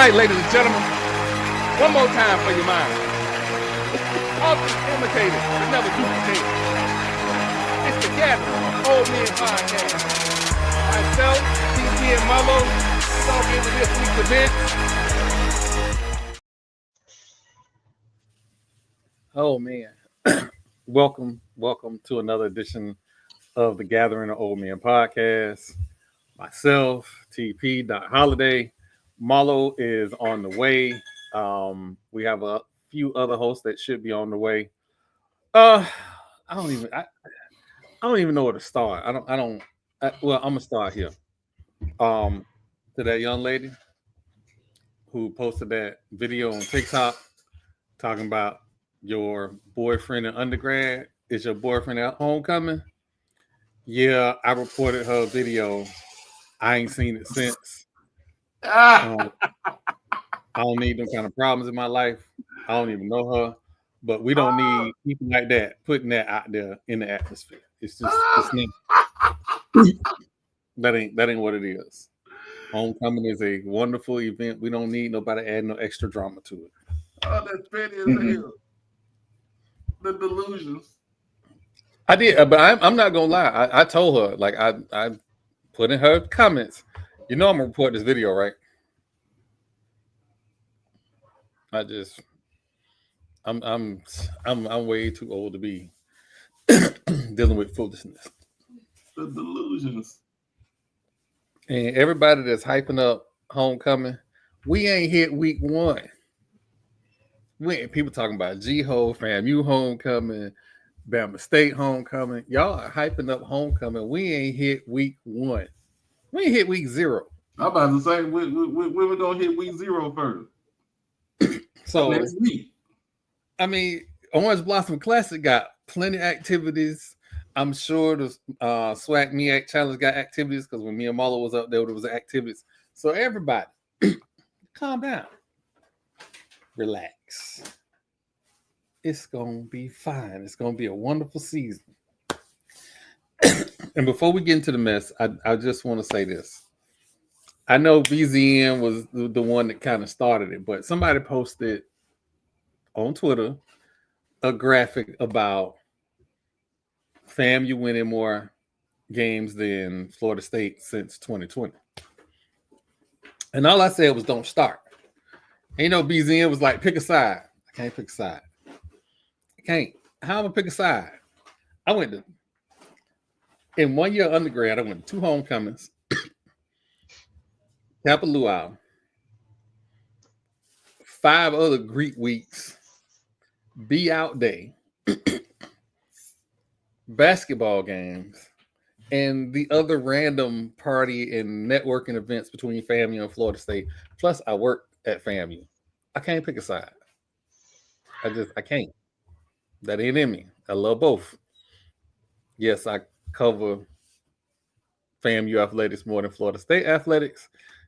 right, ladies and gentlemen, one more time for your mind. Often imitated, but never duplicated. It's the Gathering of Old Men Podcast. Myself, TP, and Molo, we're going to get into this week's event. Oh, man. Welcome to another edition of the Gathering of Old Men Podcast. Myself, TP. Holiday. Marlo is on the way. We have a few other hosts that should be on the way. I don't even know where to start. Well, I'm gonna start here. To that young lady who posted that video on TikTok talking about your boyfriend in undergrad. Is your boyfriend at homecoming? Yeah, I reported her video. I ain't seen it since. I don't need them kind of problems in my life. I don't even know her, but we don't need people like that putting that out there in the atmosphere. It's just that ain't what it is. Homecoming is a wonderful event. We don't need nobody adding no extra drama to it. Oh, that's petty as hell. The Delusions. I did, but I'm not gonna lie. I told her, like I put in her comments. You know I'm gonna report this video, right? I'm way too old to be dealing with foolishness. The Delusions. And everybody that's hyping up homecoming, we ain't hit week one. People talking about G-Ho, FAMU homecoming, Bama State homecoming. Y'all are hyping up homecoming. We ain't hit week one. We ain't hit week 0. I'm about to say we're gonna hit week 0 first. So next week. I mean, Orange Blossom Classic got plenty of activities. I'm sure the Swag Me Act Challenge got activities because when me and Marlo was up there was activities. So everybody, calm down. Relax. It's going to be fine. It's going to be a wonderful season. And before we get into the mess, I just want to say this. I know BZN was the one that kind of started it, but somebody posted on Twitter a graphic about FAMU winning more games than Florida State since 2020. And all I said was don't start. Ain't no BZN was like, pick a side. I can't pick a side. I can't. How am I gonna pick a side? I went to, in 1 year undergrad, I went to 2 homecomings, Kappa Luau, 5 other Greek weeks, Be Out Day, basketball games, and the other random party and networking events between FAMU and Florida State. Plus, I work at FAMU. I can't pick a side. I can't. That ain't in me. I love both. Yes, I cover FAMU athletics more than Florida State athletics.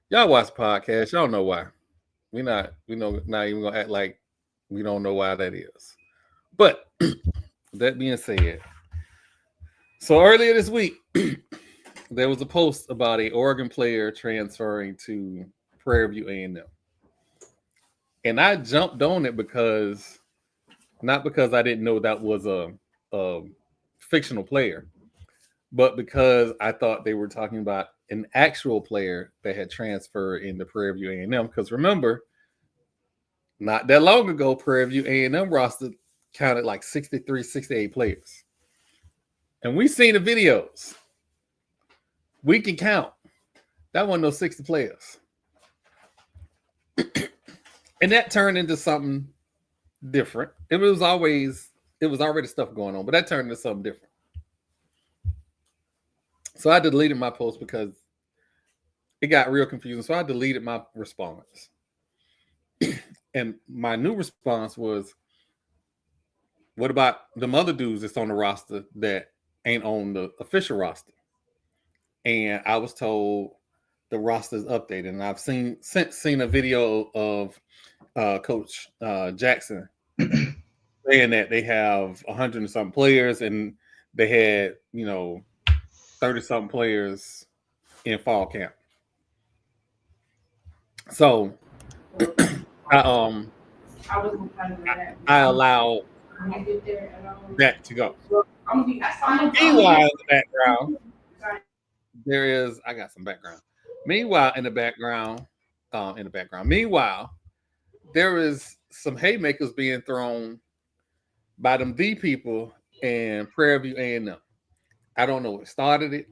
Y'all watch podcasts. Y'all know why. We not even gonna act like we don't know why that is. But that being said, so earlier this week, there was a post about an Oregon player transferring to Prairie View A&M. And I jumped on it not because I didn't know that was a fictional player, but because I thought they were talking about an actual player that had transferred into Prairie View A&M. Because remember, not that long ago, Prairie View A&M roster counted like 63, 68 players. And we've seen the videos. We can count. That wasn't no 60 players. And that turned into something different. It was already stuff going on, but that turned into something different. So I deleted my post because it got real confusing. So I deleted my response. And my new response was, what about them other dudes that's on the roster that ain't on the official roster? And I was told the roster's updated. And I've since seen a video of Coach Jackson saying that they have 100 and something players, and they had 30 something players in fall camp. So I I allow that to go. Meanwhile, in the background, there is I got some background. Meanwhile, Meanwhile, there is some haymakers being thrown by them D people and Prairie View A&M. I don't know what started it.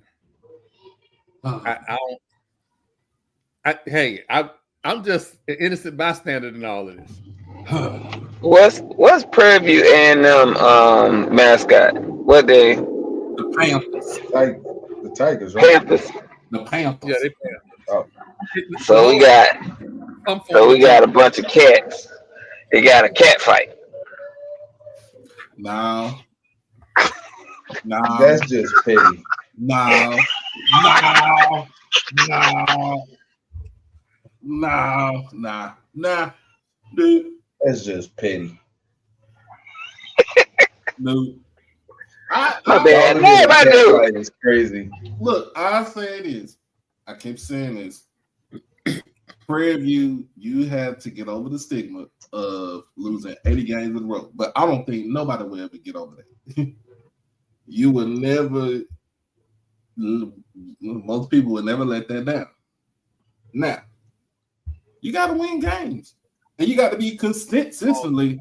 I don't. I'm just an innocent bystander in all of this. What's Prairie View A&M mascot? What they The Panthers. Like the Tigers, right? Panthers? The Yeah, Panthers. they Oh, So we got some so form we of got team. a bunch of cats. They got a cat fight. No. that's just petty. No. No. Nah. Dude. That's just petty. No. My bad. Calling No, it a I cat do. fight is crazy. Look, I say this. I keep saying this. Prairie View, you have to get over the stigma of losing 80 games in a row. But I don't think nobody will ever get over that. You will never, most people will never let that down. Now, you got to win games. And you got to be consistently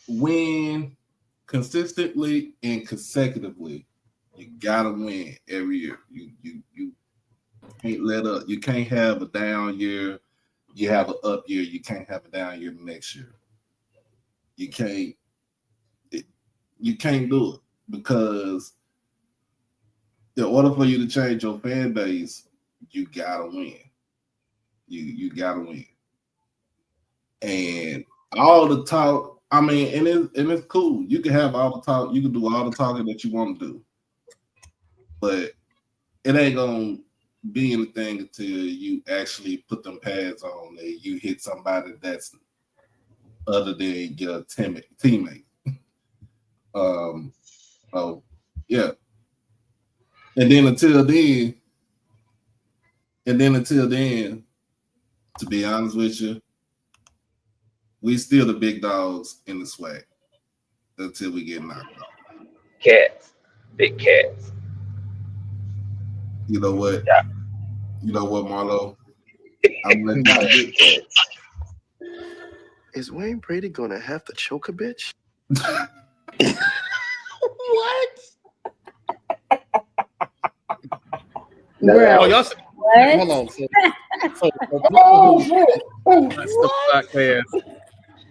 win consistently and consecutively. You got to win every year. You can't let up. You can't have a down year. You have an up year. You can't have a down year the next year. You can't do it because in order for you to change your fan base, you gotta win. You gotta win. And all the talk, I mean, and it's cool. You can have all the talk, you can do all the talking that you want to do. But it ain't gonna be anything until you actually put them pads on and you hit somebody that's other than your teammate. So yeah. And then until then, to be honest with you, we still the big dogs in the swag until we get knocked out. Cats. Big cats. You know what? Yeah. You know what, Marlo? I'm letting Not you big cats. Is Wayne Brady gonna have to choke a bitch? What? Bro, Oh, y'all said, what? hold on. So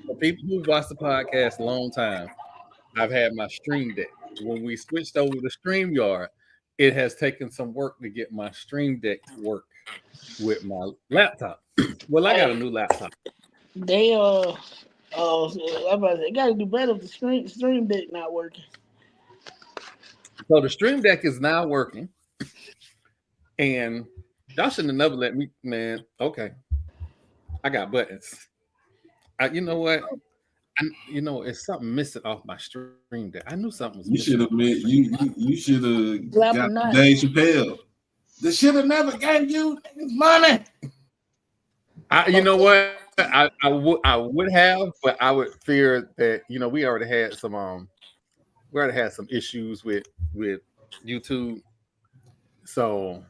for people who watch the podcast a long time, I've had my Stream Deck. When we switched over to StreamYard, it has taken some work to get my Stream Deck to work with my laptop. Well, I got a new laptop. They I'm about to say, they gotta do better if the stream deck not working. So the Stream Deck is now working, and y'all shouldn't have never let me, man. Okay, I got buttons. You know what? It's something missing off my Stream Deck. I knew something was You missing. should have you should have Slap a got nut. Dave Chappelle. They should have never gave you money. You know what? I would have, but I would fear that we already had some issues with YouTube. So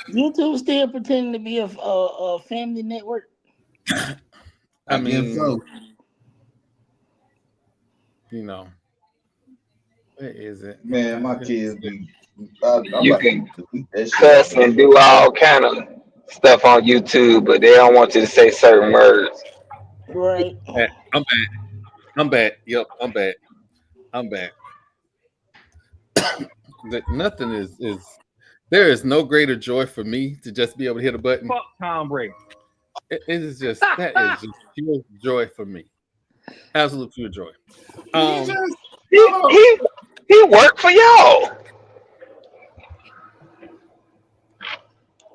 YouTube still pretending to be a family network. I guess so. Where is it? Man, my kids be. I'm You about can to delete that cuss shit. and do all kind of stuff on YouTube, but they don't want you to say certain words. Right. I'm back. I'm back. Yep, I'm back. I'm back. Nothing is. There is no greater joy for me to just be able to hit a button. Fuck Tom Brady. That is just pure joy for me. Absolute pure joy. He worked for y'all.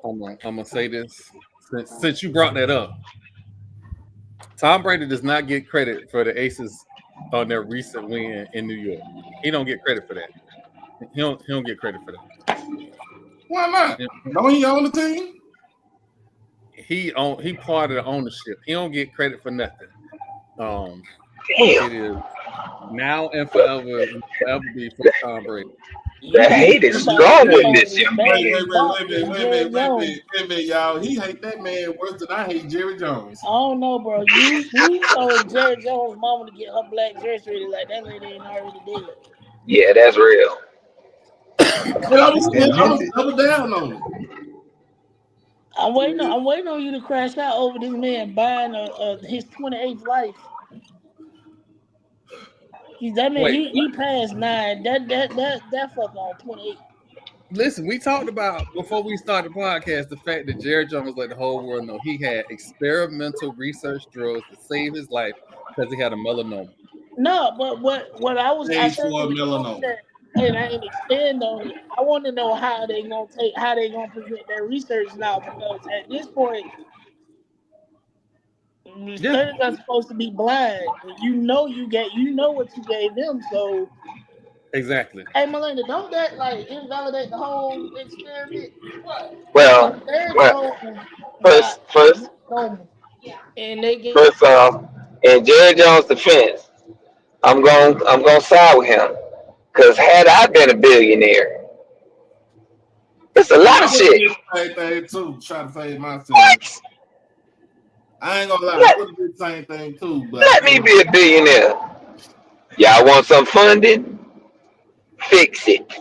I'm gonna say this since you brought that up. Tom Brady does not get credit for the Aces on their recent win in New York. He don't get credit for that. He don't get credit for that. Why not? Don't he own the team? he part of the ownership. He don't get credit for nothing. Damn. It is now and forever be for Tom Brady. The hate is strong in this young man. Wait a minute, y'all. He hate that man worse than I hate Jerry Jones. I don't know, bro. You told Jerry Jones' mama to get her black dress ready like that lady ain't already dead. Yeah, that's real. But I'm gonna double down on it. I'm waiting on you to crash out over this man buying his 28th life. That man, he passed 9. That fuck on 28. Listen, we talked about before we started the podcast the fact that Jerry Jones let the whole world know he had experimental research drugs to save his life because he had a melanoma. No, but what I was Stage 4 melanoma. And I ain't expand on it. I want to know how they gonna present their research now, because at this point, studies are supposed to be blind. You know what you gave them, so exactly. Hey, Melinda, don't that like invalidate the whole experiment? Well, first off, in Jerry Jones' defense, I'm gonna side with him, because had I been a billionaire, it's a lot of shit. Same thing too. Trying to save myself. What? I ain't gonna lie. I would do the same thing too. But Let me be a billionaire. Y'all want some funding? Fix it.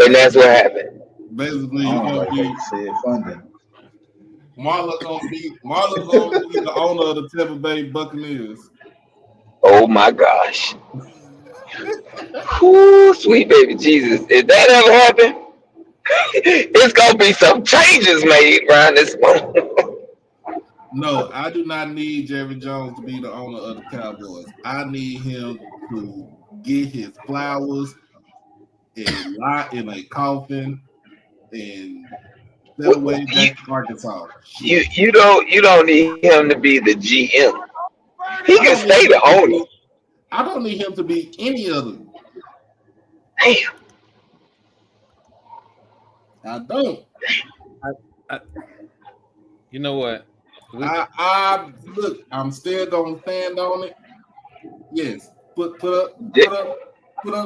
And that's what happened. Basically, I you're don't gonna like be what you said, funding. Marlon's gonna be the owner of the Tampa Bay Buccaneers. Oh my gosh. Ooh, sweet baby Jesus. If that ever happened, it's gonna be some changes made around this moment. No, I do not need Jerry Jones to be the owner of the Cowboys. I need him to get his flowers and lie in a coffin and sell away back to Arkansas. You don't need him to be the GM. He can stay the owner. I don't need him to be any of them. Damn. I don't. You know what? I look. I'm still gonna stand on it. Yes. Put up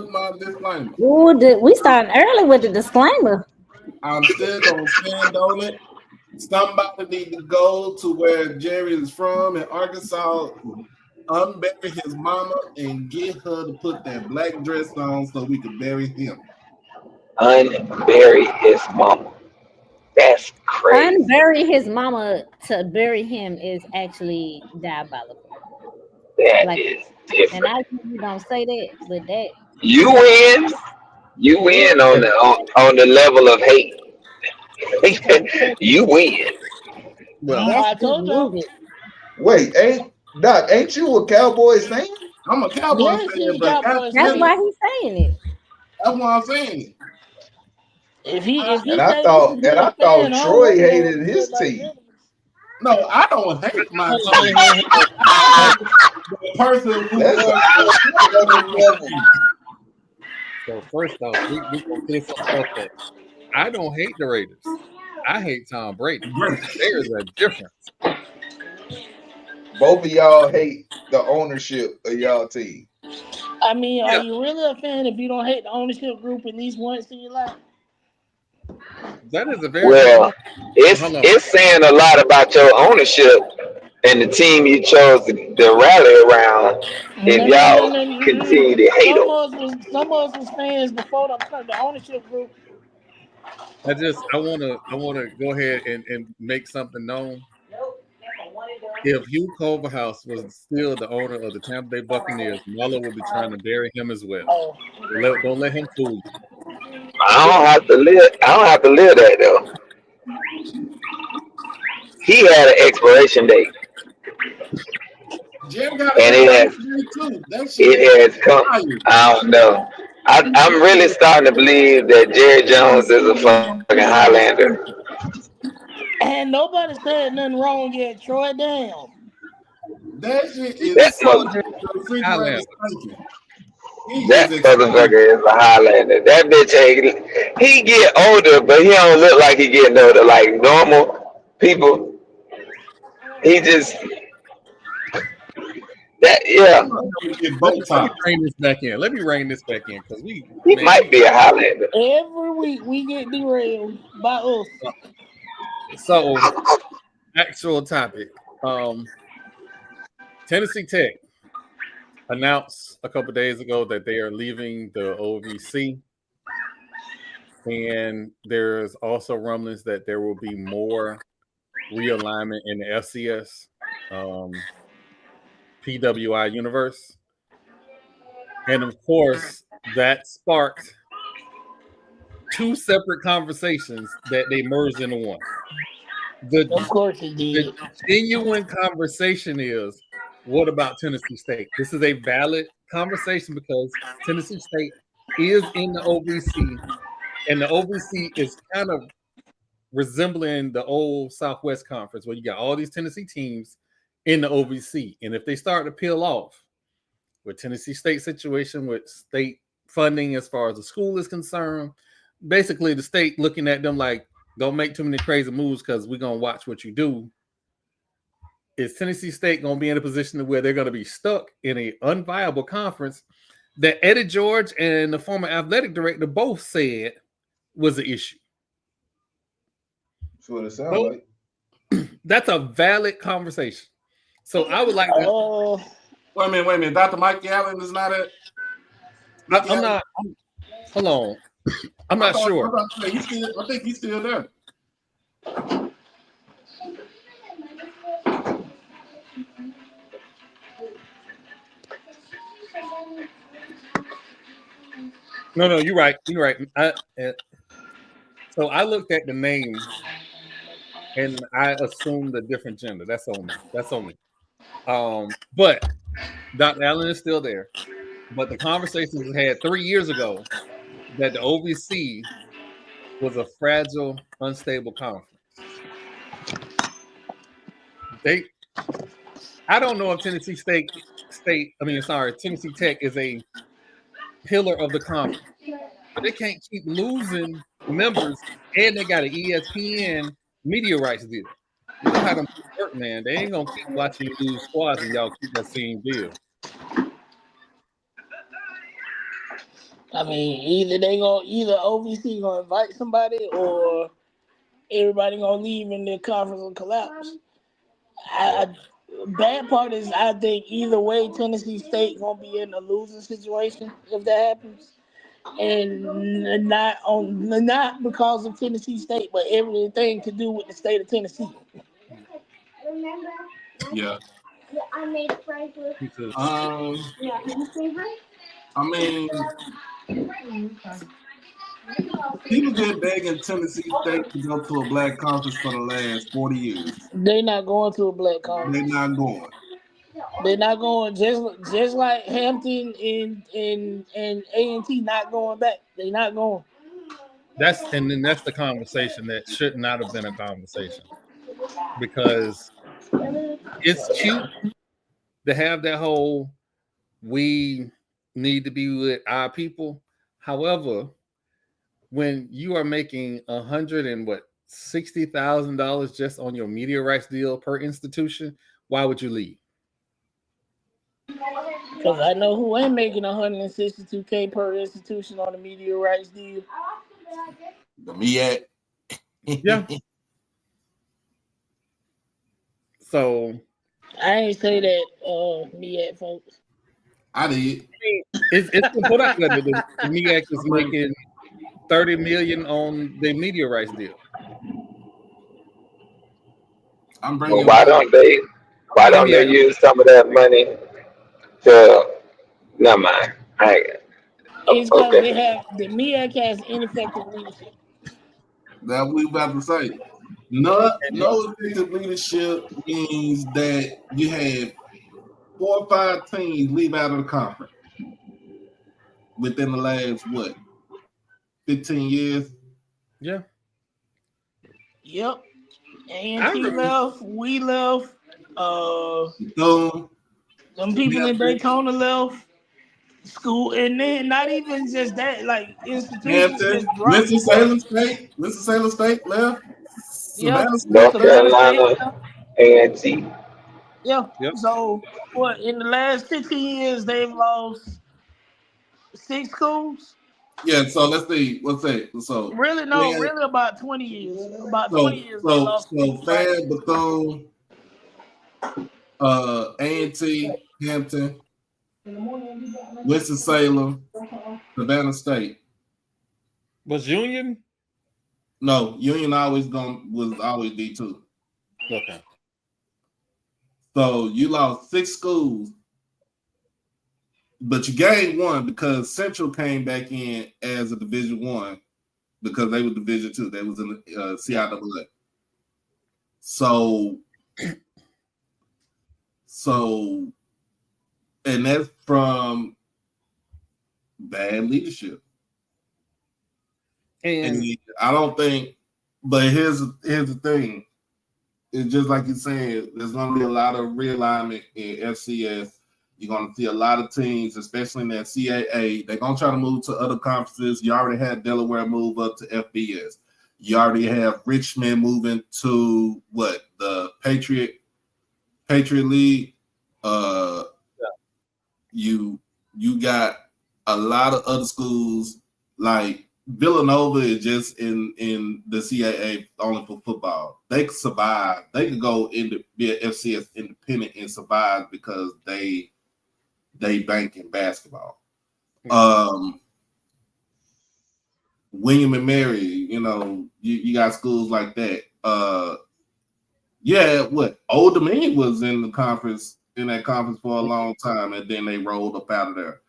my disclaimer. Ooh, we starting early with the disclaimer. I'm still gonna stand on it. Somebody need to go to where Jerry is from in Arkansas, unbury his mama, and get her to put that black dress on so we can bury him. Unbury his mama. That's crazy. Unbury his mama to bury him is actually diabolical. That is different. And I usually don't say that, but that you win on the level of hate. You win. Well, I told you. Wait, ain't you a Cowboys fan? I'm a Cowboys fan, but that's why he's saying it. That's why I'm saying it. If he I thought Troy hated his team. No, I don't hate my team. The person who so first off, we gonna clear some stuff up. I don't hate the Raiders. I hate Tom Brady. There is a difference. Both of y'all hate the ownership of y'all team. I mean, are you really a fan if you don't hate the ownership group at least once in your life? That is a very it's saying a lot about your ownership and the team you chose to rally around. If y'all continue to hate them, some of us was fans before the ownership group. I want to go ahead and make something known. If Hugh Culverhouse was still the owner of the Tampa Bay Buccaneers, Marlo would be trying to bury him as well. Don't let him fool you. I don't have to live that though. He had an expiration date. And it has come. I don't know. I'm really starting to believe that Jerry Jones is a fucking Highlander. And nobody said nothing wrong yet, Troy. Damn. That shit is Highlander. That motherfucker is a Highlander. That bitch he get older, but he don't look like he getting older. Like normal, people. He just that Let me rein this back in. Let me rein this back in because he might be a Highlander. Every week we get derailed by us. So, actual topic. Tennessee Tech announced a couple days ago that they are leaving the OVC. And there's also rumblings that there will be more realignment in the FCS, PWI universe. And of course, that sparked two separate conversations that they merged into one. Of course it did. The genuine conversation is, what about Tennessee State? This is a valid conversation because Tennessee State is in the OVC, and the OVC is kind of resembling the old Southwest Conference where you got all these Tennessee teams in the OVC. And if they start to peel off with Tennessee State situation with state funding as far as the school is concerned, basically the state looking at them like, don't make too many crazy moves because we're going to watch what you do. Is Tennessee State going to be in a position where they're going to be stuck in an unviable conference that Eddie George and the former athletic director both said was an issue? That's what it sounds like. That's a valid conversation. So I would like to. Wait a minute. Dr. Mike Allen is not it. I'm not. Hold on. I'm not sure. I think he's still there. No, you're right. You're right. So I looked at the name and I assumed a different gender. That's on me. But Dr. Allen is still there. But the conversations we had 3 years ago that the OVC was a fragile, unstable conference. I don't know if Tennessee Tennessee Tech is a pillar of the conference. But they can't keep losing members, and they got an ESPN media rights deal. You know how them work, man. They ain't gonna keep watching you lose squads and y'all keep that same deal. I mean, either OVC gonna invite somebody or everybody gonna leave and the conference will collapse. Bad part is I think either way Tennessee State gonna be in a losing situation if that happens. And not because of Tennessee State, but everything to do with the state of Tennessee. Yeah. I made fries with. Yeah. I mean, people been begging Tennessee State to go to a black conference for the last 40 years. They're not going to a black conference. They're not going. They're not going. Just like Hampton and A&T not going back. They're not going. That's the conversation that should not have been a conversation, because it's cute to have that whole we need to be with our people. However, when you are making $160,000 just on your media rights deal per institution, why would you leave? Because I know who ain't making $162K per institution on the media rights deal. The MEAC. Yeah. So I ain't say that, MEAC folks. I did. It's been put out that the MEAC is making $30 million on the media rights deal. I'm bringing. Why don't they use some of that money to? Never mind. It's because they have the MEAC has ineffective leadership. That we about to say. No effective leadership means that you have 4 or 5 teams leave out of the conference within the last 15 years. Yeah. Yep. A&T left. We left. Them people in Daytona left. School, and then not even just that, like institutions just dropped. Winston-Salem State left. Yeah, Savannah North Savannah State. Carolina, A&T. Yeah. Yep. So what? In the last 15 years, they've lost 6 schools. Yeah, so let's see. What's that? So Really, no, yeah, really about 20 years. About 20 years they lost 6. Right? Fan, Bethune, A&T, Hampton, Winston Salem, Savannah State. Was Union? No, Union was always D2. Okay. So you lost 6 schools, but you gained 1 because Central came back in as a Division 1 because they were Division 2. They was in the CIAA. So, and that's from bad leadership. And I don't think, but here's the thing. It's just like you said, there's going to be a lot of realignment in FCS. You're going to see a lot of teams, especially in that CAA. They're going to try to move to other conferences. You already had Delaware move up to FBS. You already have Richmond moving to the Patriot League. You got a lot of other schools like Villanova is just in the CAA only for football. They could survive. They could go into be an FCS independent and survive because they bank in basketball. William and Mary, you got schools like that. Old Dominion was in that conference for a long time, and then they rolled up out of there.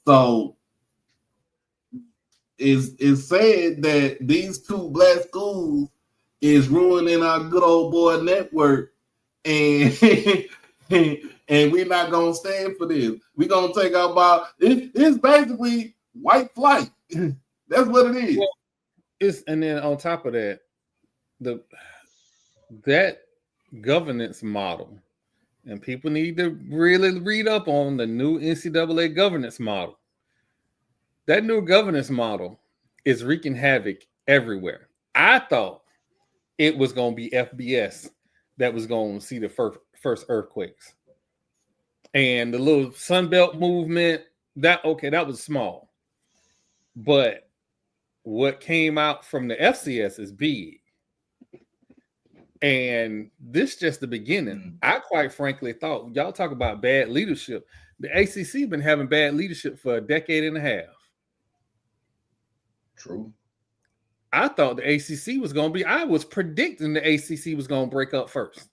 So it's said that these 2 black schools is ruining our good old boy network, and and we're not gonna stand for this. We're gonna take our ball. It's basically white flight. That's what it is. Well, and then on top of that, that governance model, and people need to really read up on the new NCAA governance model. That new governance model is wreaking havoc everywhere. I thought it was going to be FBS that was going to see the first earthquakes. And the little Sunbelt movement, that was small. But what came out from the FCS is big. And this just the beginning. I quite frankly thought, y'all talk about bad leadership. The ACC been having bad leadership for a decade and a half. True. I thought the ACC was going to be, I was predicting the ACC was going to break up first.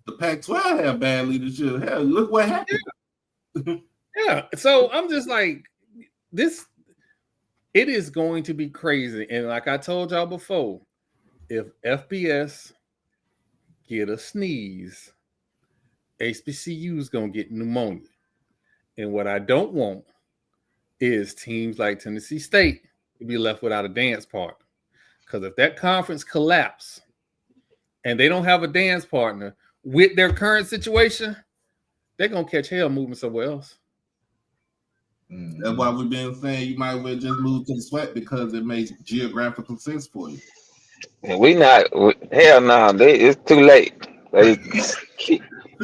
The Pac-12 have bad leadership. Hell, look what happened. Yeah. So I'm just like, it is going to be crazy. And like I told y'all before, if FBS get a sneeze, HBCU is going to get pneumonia. And what I don't want is teams like Tennessee State to be left without a dance partner. Because if that conference collapses and they don't have a dance partner with their current situation, they're going to catch hell moving somewhere else. That's why we've been saying you might well just move to the SWAC because it makes geographical sense for you. We not hell no. It's too late. They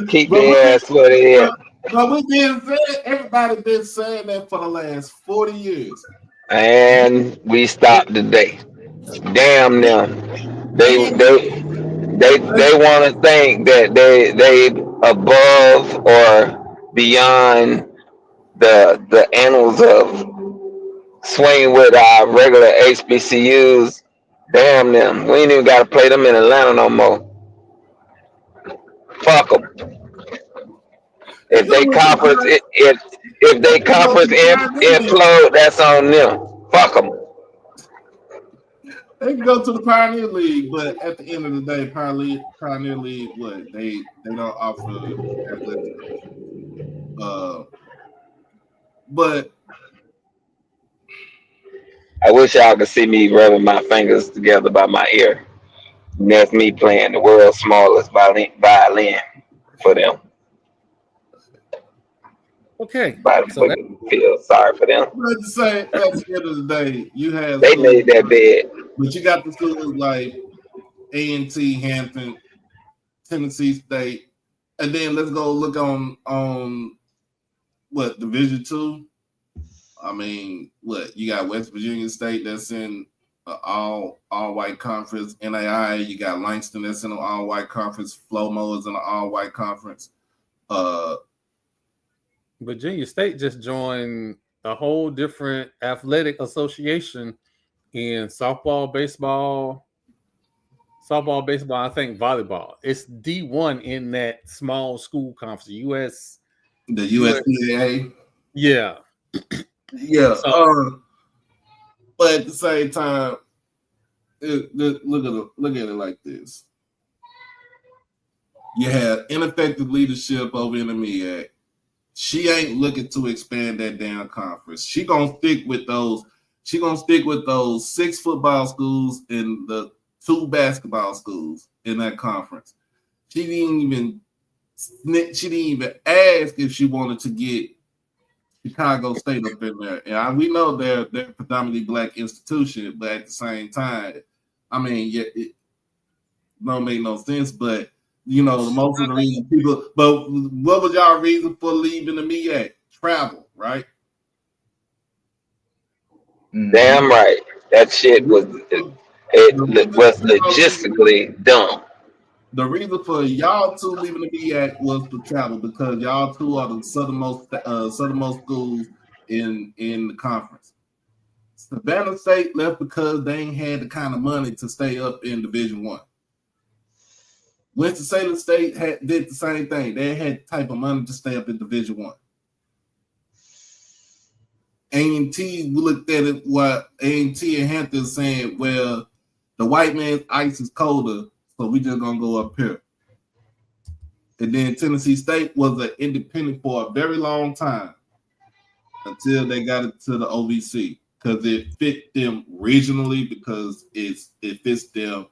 keep their ass where they at. But we been saying, everybody been saying that for the last 40 years, and we stopped today. Damn them. They want to think that they above or beyond the annals of swinging with our regular HBCUs. Damn them. We ain't even got to play them in Atlanta no more. Fuck them. If they conference implode, that's on them. Fuck them. They can go to the Pioneer League, but at the end of the day, Pioneer League, they don't offer athletic. But I wish y'all could see me rubbing my fingers together by my ear. And that's me playing the world's smallest violin for them. Okay. So feel sorry for them. Let's say at the end of the day, you have they made that bed. But you got the schools like A&T, Hampton, Tennessee State, and then let's go look on what Division II. I mean, what you got West Virginia State that's in all white conference. NAI, you got Langston that's in an all white conference. Flomo is in an all white conference. Virginia State just joined a whole different athletic association in softball, baseball, I think volleyball. It's D1 in that small school conference, The USCAA. Yeah. Yeah. So, but at the same time, look at it like this. You have ineffective leadership over in the MEAC. She ain't looking to expand that damn conference. She gonna stick with those 6 football schools and the 2 basketball schools in that conference. She didn't even ask if she wanted to get Chicago State up in there. And we know they're a predominantly black institution, but at the same time, I mean, yeah, it don't make no sense. But you know, the most of the reason people. But what was y'all reason for leaving the MEAC? Travel, right? Damn right. That shit was logistically dumb. The reason for y'all two leaving the MEAC was for travel because y'all two are the southernmost schools in the conference. Savannah State left because they ain't had the kind of money to stay up in Division I. Winston-Salem State did the same thing. They had the type of money to stay up in Division I. A&T, we looked at it, what A&T and Hampton saying, well, the white man's ice is colder, so we just gonna go up here. And then Tennessee State was an independent for a very long time until they got it to the OVC because it fit them regionally because it fits them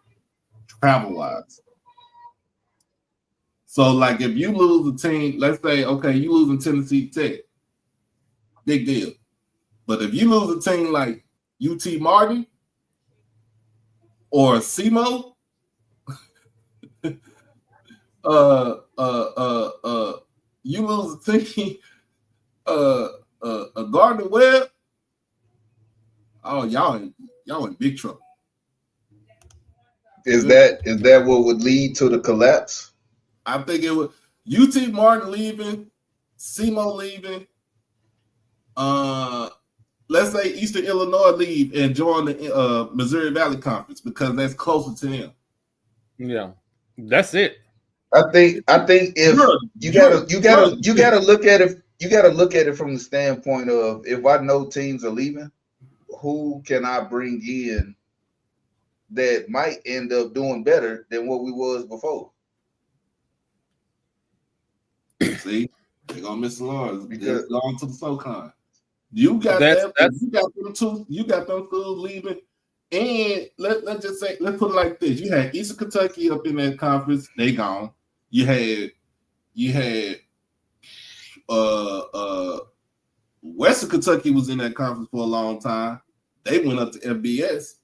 travel-wise. So, like, if you lose a team, let's say, okay, you losing Tennessee Tech, big deal. But if you lose a team like UT Martin or SEMO, you lose a team, a Gardner Webb, oh, y'all in big trouble. Is that what would lead to the collapse? I think it would. UT Martin leaving, SEMO leaving. Let's say Eastern Illinois leave and join the Missouri Valley Conference because that's closer to them. Yeah, that's it. I think if you gotta look at it from the standpoint of if I know teams are leaving, who can I bring in that might end up doing better than what we was before? See, they're gonna miss Lawrence because going to the SoCon. You got them schools leaving, and let's just say, let's put it like this: you had Eastern Kentucky up in that conference, they gone. You had Western Kentucky was in that conference for a long time. They went up to FBS.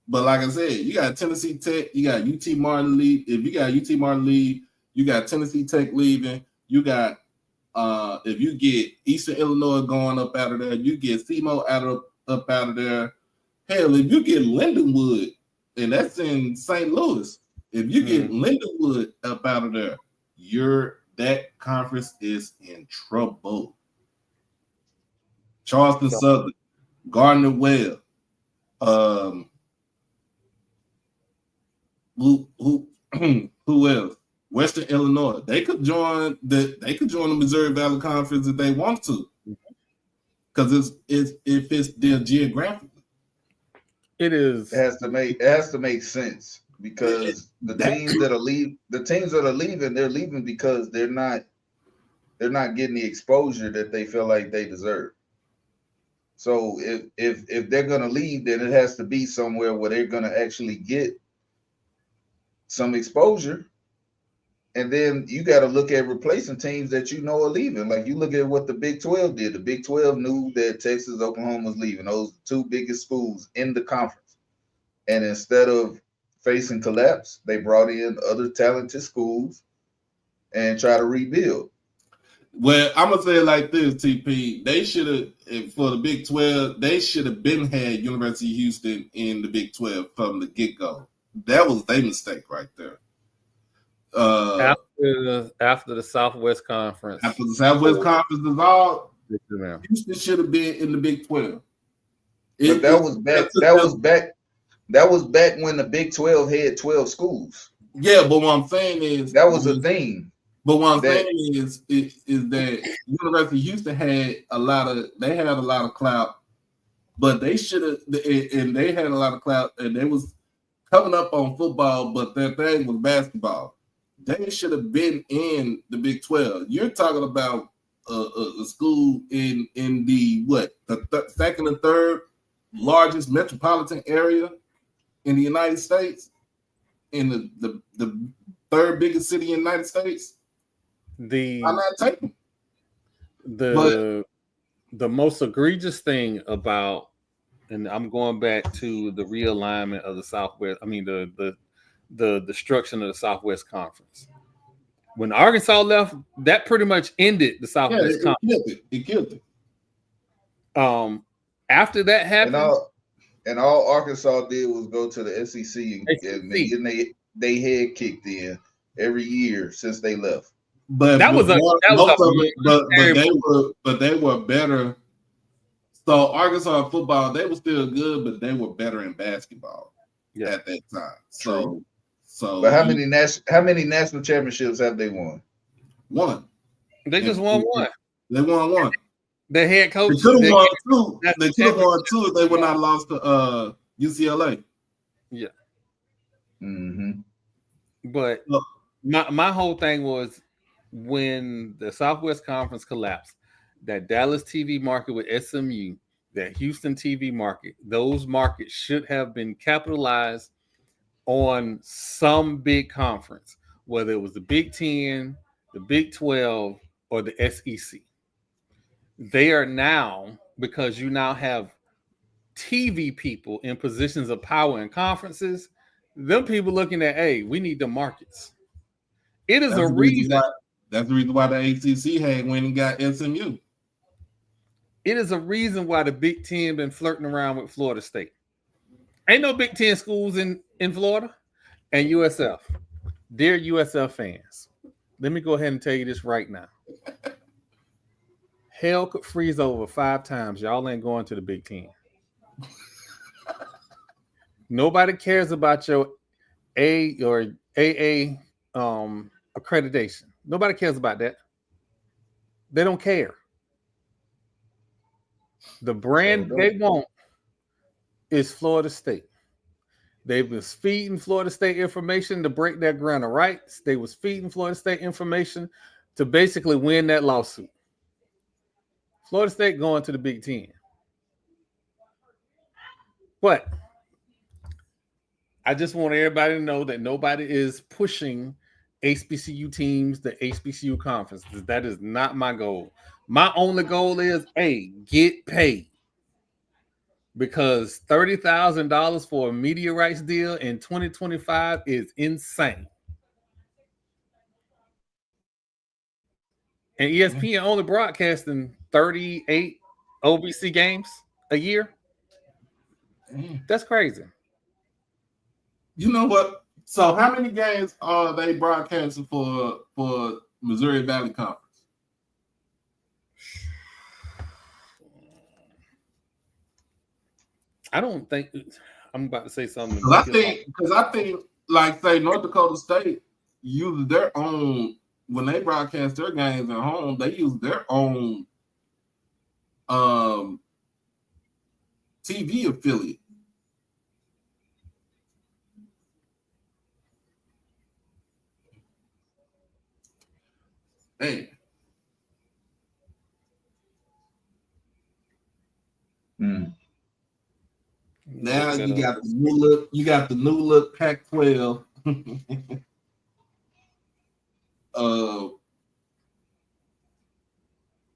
But like I said, you got Tennessee Tech, you got UT Martin leave. If you got UT Martin leave, you got Tennessee Tech leaving. You got if you get Eastern Illinois going up out of there, you get SEMO up out of there. Hell, if you get Lindenwood, and that's in St. Louis, if you get Lindenwood up out of there, that conference is in trouble. Charleston Southern, Gardner Webb, who else? Western Illinois. They could join the Missouri Valley Conference if they want to, because it fits them geographically. It is. It has to make sense because the teams that are leaving, they're leaving because they're not getting the exposure that they feel like they deserve. So if they're gonna leave, then it has to be somewhere where they're gonna actually get some exposure. And then you got to look at replacing teams that you know are leaving. Like you look at what the Big 12 did. The Big 12 knew that Texas, Oklahoma was leaving. Those 2 biggest schools in the conference. And instead of facing collapse, they brought in other talented schools and try to rebuild. Well, I'm gonna say it like this, TP. They should have, for the Big 12, they should have been had University of Houston in the Big 12 from the get-go. That was their mistake right there. After the Southwest Conference. After the Southwest Conference dissolved, Houston should have been in the Big 12. But that was back when the Big 12 had 12 schools. Yeah, but what I'm saying is that was a thing. But what I'm saying is that University of Houston had a lot of clout, but they should have, and they had a lot of clout, and they was coming up on football, but their thing was basketball. They should have been in the Big 12. You're talking about a school in the second and third largest metropolitan area in the United States, in the third biggest city in the United States. I'm not taking the most egregious thing about, and I'm going back to the realignment of the Southwest. I mean the destruction of the Southwest Conference. When Arkansas left, that pretty much ended the Southwest Conference. It killed it. After that happened, and all Arkansas did was go to the SEC and they head kicked in every year since they left. But they were better. So Arkansas football, they were still good, but they were better in basketball at that time. So but how many national championships have they won? One. They just won one. They won one. The head coach. They could have won two. They could have won two if they would not lost to UCLA. Yeah. Mm-hmm. But my whole thing was, when the Southwest Conference collapsed, that Dallas TV market with SMU, that Houston TV market, those markets should have been capitalized on some big conference, whether it was the Big 10, the Big 12, or the SEC. They are now, because you now have TV people in positions of power in conferences, them people looking at, hey, we need the markets. It is a reason. That's the reason why the ACC had went and got SMU. It is a reason why the Big 10 been flirting around with Florida State. Ain't no Big 10 schools in Florida. And USF. Dear USF fans, let me go ahead and tell you this right now. Hell could freeze over 5 times. Y'all ain't going to the Big 10. Nobody cares about your A or AA accreditation. Nobody cares about that. They don't care. The brand they want is Florida State. They was feeding Florida State information to break their grant of rights. They was feeding Florida State information to basically win that lawsuit. Florida State going to the Big 10. But I just want everybody to know that nobody is pushing HBCU teams, the HBCU conferences. That is not my goal. My only goal is, hey, get paid. Because $30,000 for a media rights deal in 2025 is insane. And ESPN only broadcasting 38 OVC games a year. That's crazy. You know what? So how many games are they broadcasting for Missouri Valley Conference? I don't think I'm about to say something. Because I think, like, say, North Dakota State uses their own, when they broadcast their games at home, they use their own TV affiliate. Hey. Now you got the new look. You got the new look Pac-12.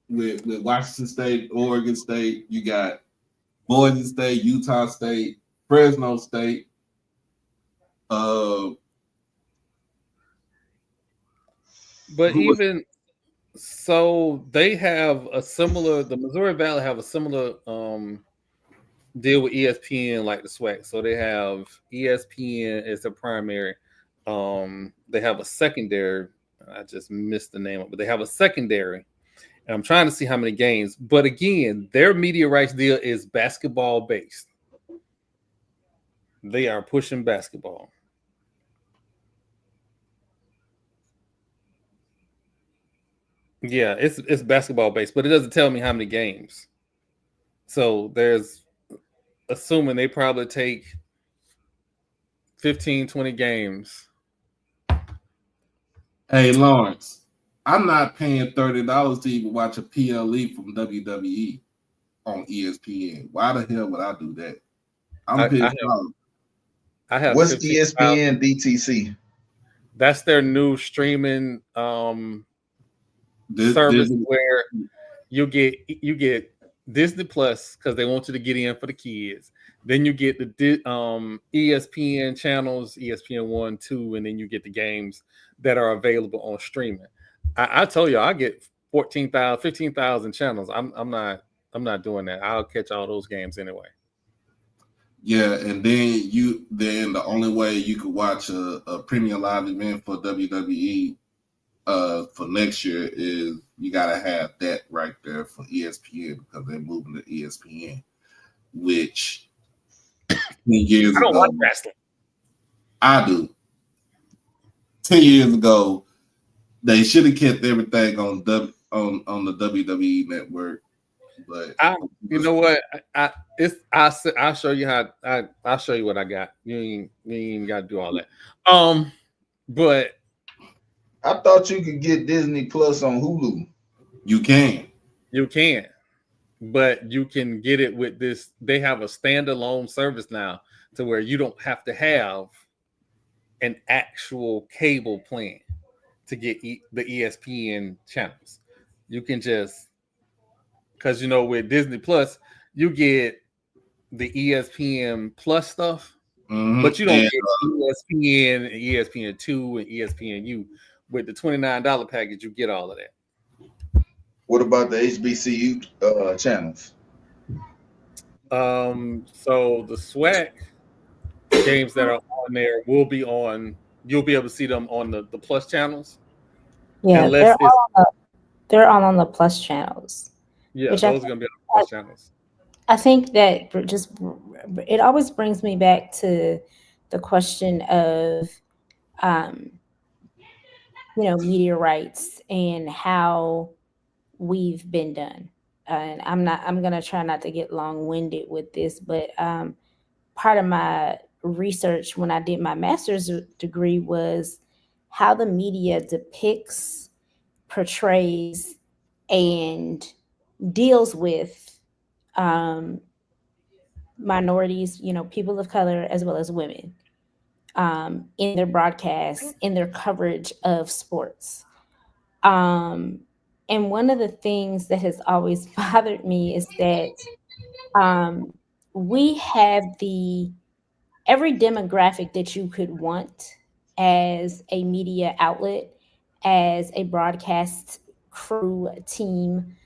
With Washington State, Oregon State, you got Boise State, Utah State, Fresno State, But even so, they have a similar. The Missouri Valley have a similar deal with ESPN like the SWAC. So they have ESPN as their primary. They have a secondary. I just missed the name of it, but they have a secondary. And I'm trying to see how many games. But again, their media rights deal is basketball based. They are pushing basketball. Yeah, it's basketball based, but it doesn't tell me how many games. So there's assuming they probably take 15, 20 games. Hey, Lawrence, I'm not paying $30 to even watch a PLE from WWE on ESPN. Why the hell would I do that? I'm pissed off. I have what's ESPN DTC? That's their new streaming service where you get Disney Plus because they want you to get in for the kids. Then you get the ESPN channels, ESPN 1, 2, and then you get the games that are available on streaming. I told you I get 14,000, 15,000 channels. I'm not doing that. I'll catch all those games anyway. Yeah, and then the only way you could watch a premium live event for WWE for next year is you gotta have that right there for ESPN because they're moving to ESPN, which 10 years I don't ago, watch wrestling. I do. 10 years ago, they should have kept everything on the WWE network. But you know what? I'll show you how. I'll show you what I got. You ain't got to do all that. But I thought you could get Disney Plus on Hulu. You can, but you can get it with this. They have a standalone service now to where you don't have to have an actual cable plan to get the ESPN channels. You can just because with Disney Plus you get the ESPN Plus stuff, but you don't get ESPN and ESPN2 and ESPNU. With the $29 package, you get all of that. What about the HBCU channels? So the SWAC games that are on there will be on. You'll be able to see them on the Plus channels. Yeah, they're all on the Plus channels. Yeah, those are going to be on the Plus channels. I think that it always brings me back to the question of, media rights and how we've been done. And I'm going to try not to get long-winded with this, but part of my research when I did my master's degree was how the media depicts, portrays, and deals with minorities, people of color, as well as women in their broadcasts, in their coverage of sports. And one of the things that has always bothered me is that we have every demographic that you could want as a media outlet, as a broadcast crew, team,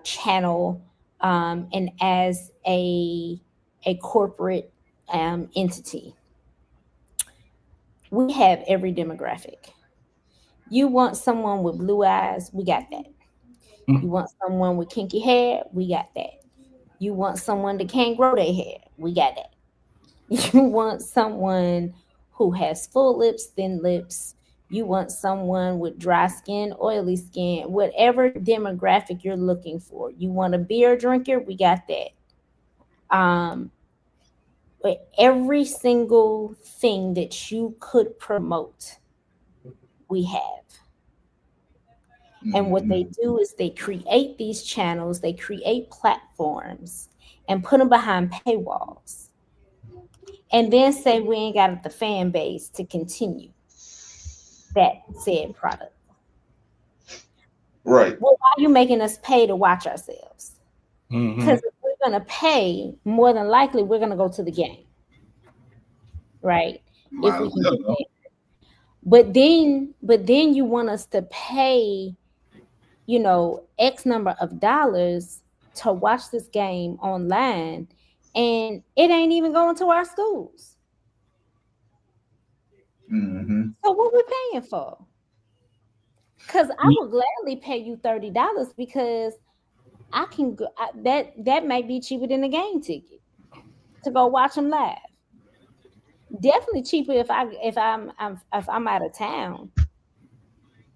channel, and as a corporate entity. We have every demographic. You want someone with blue eyes, we got that. You want someone with kinky hair, we got that. You want someone that can't grow their hair, we got that. You want someone who has full lips, thin lips. You want someone with dry skin, oily skin, whatever demographic you're looking for. You want a beer drinker, we got that. But every single thing that you could promote, we have. And what they do is they create these channels, they create platforms and put them behind paywalls. And then say we ain't got the fan base to continue that said product. Right. Well, why are you making us pay to watch ourselves? Because if we're going to pay, more than likely we're going to go to the game. Right? if we can get that. But then you want us to pay, you know, X number of dollars to watch this game online, and it ain't even going to our schools. Mm-hmm. So what we paying for? Because I would gladly pay you $30 because I can go, that may be cheaper than a game ticket to go watch them live. Definitely cheaper if I'm out of town.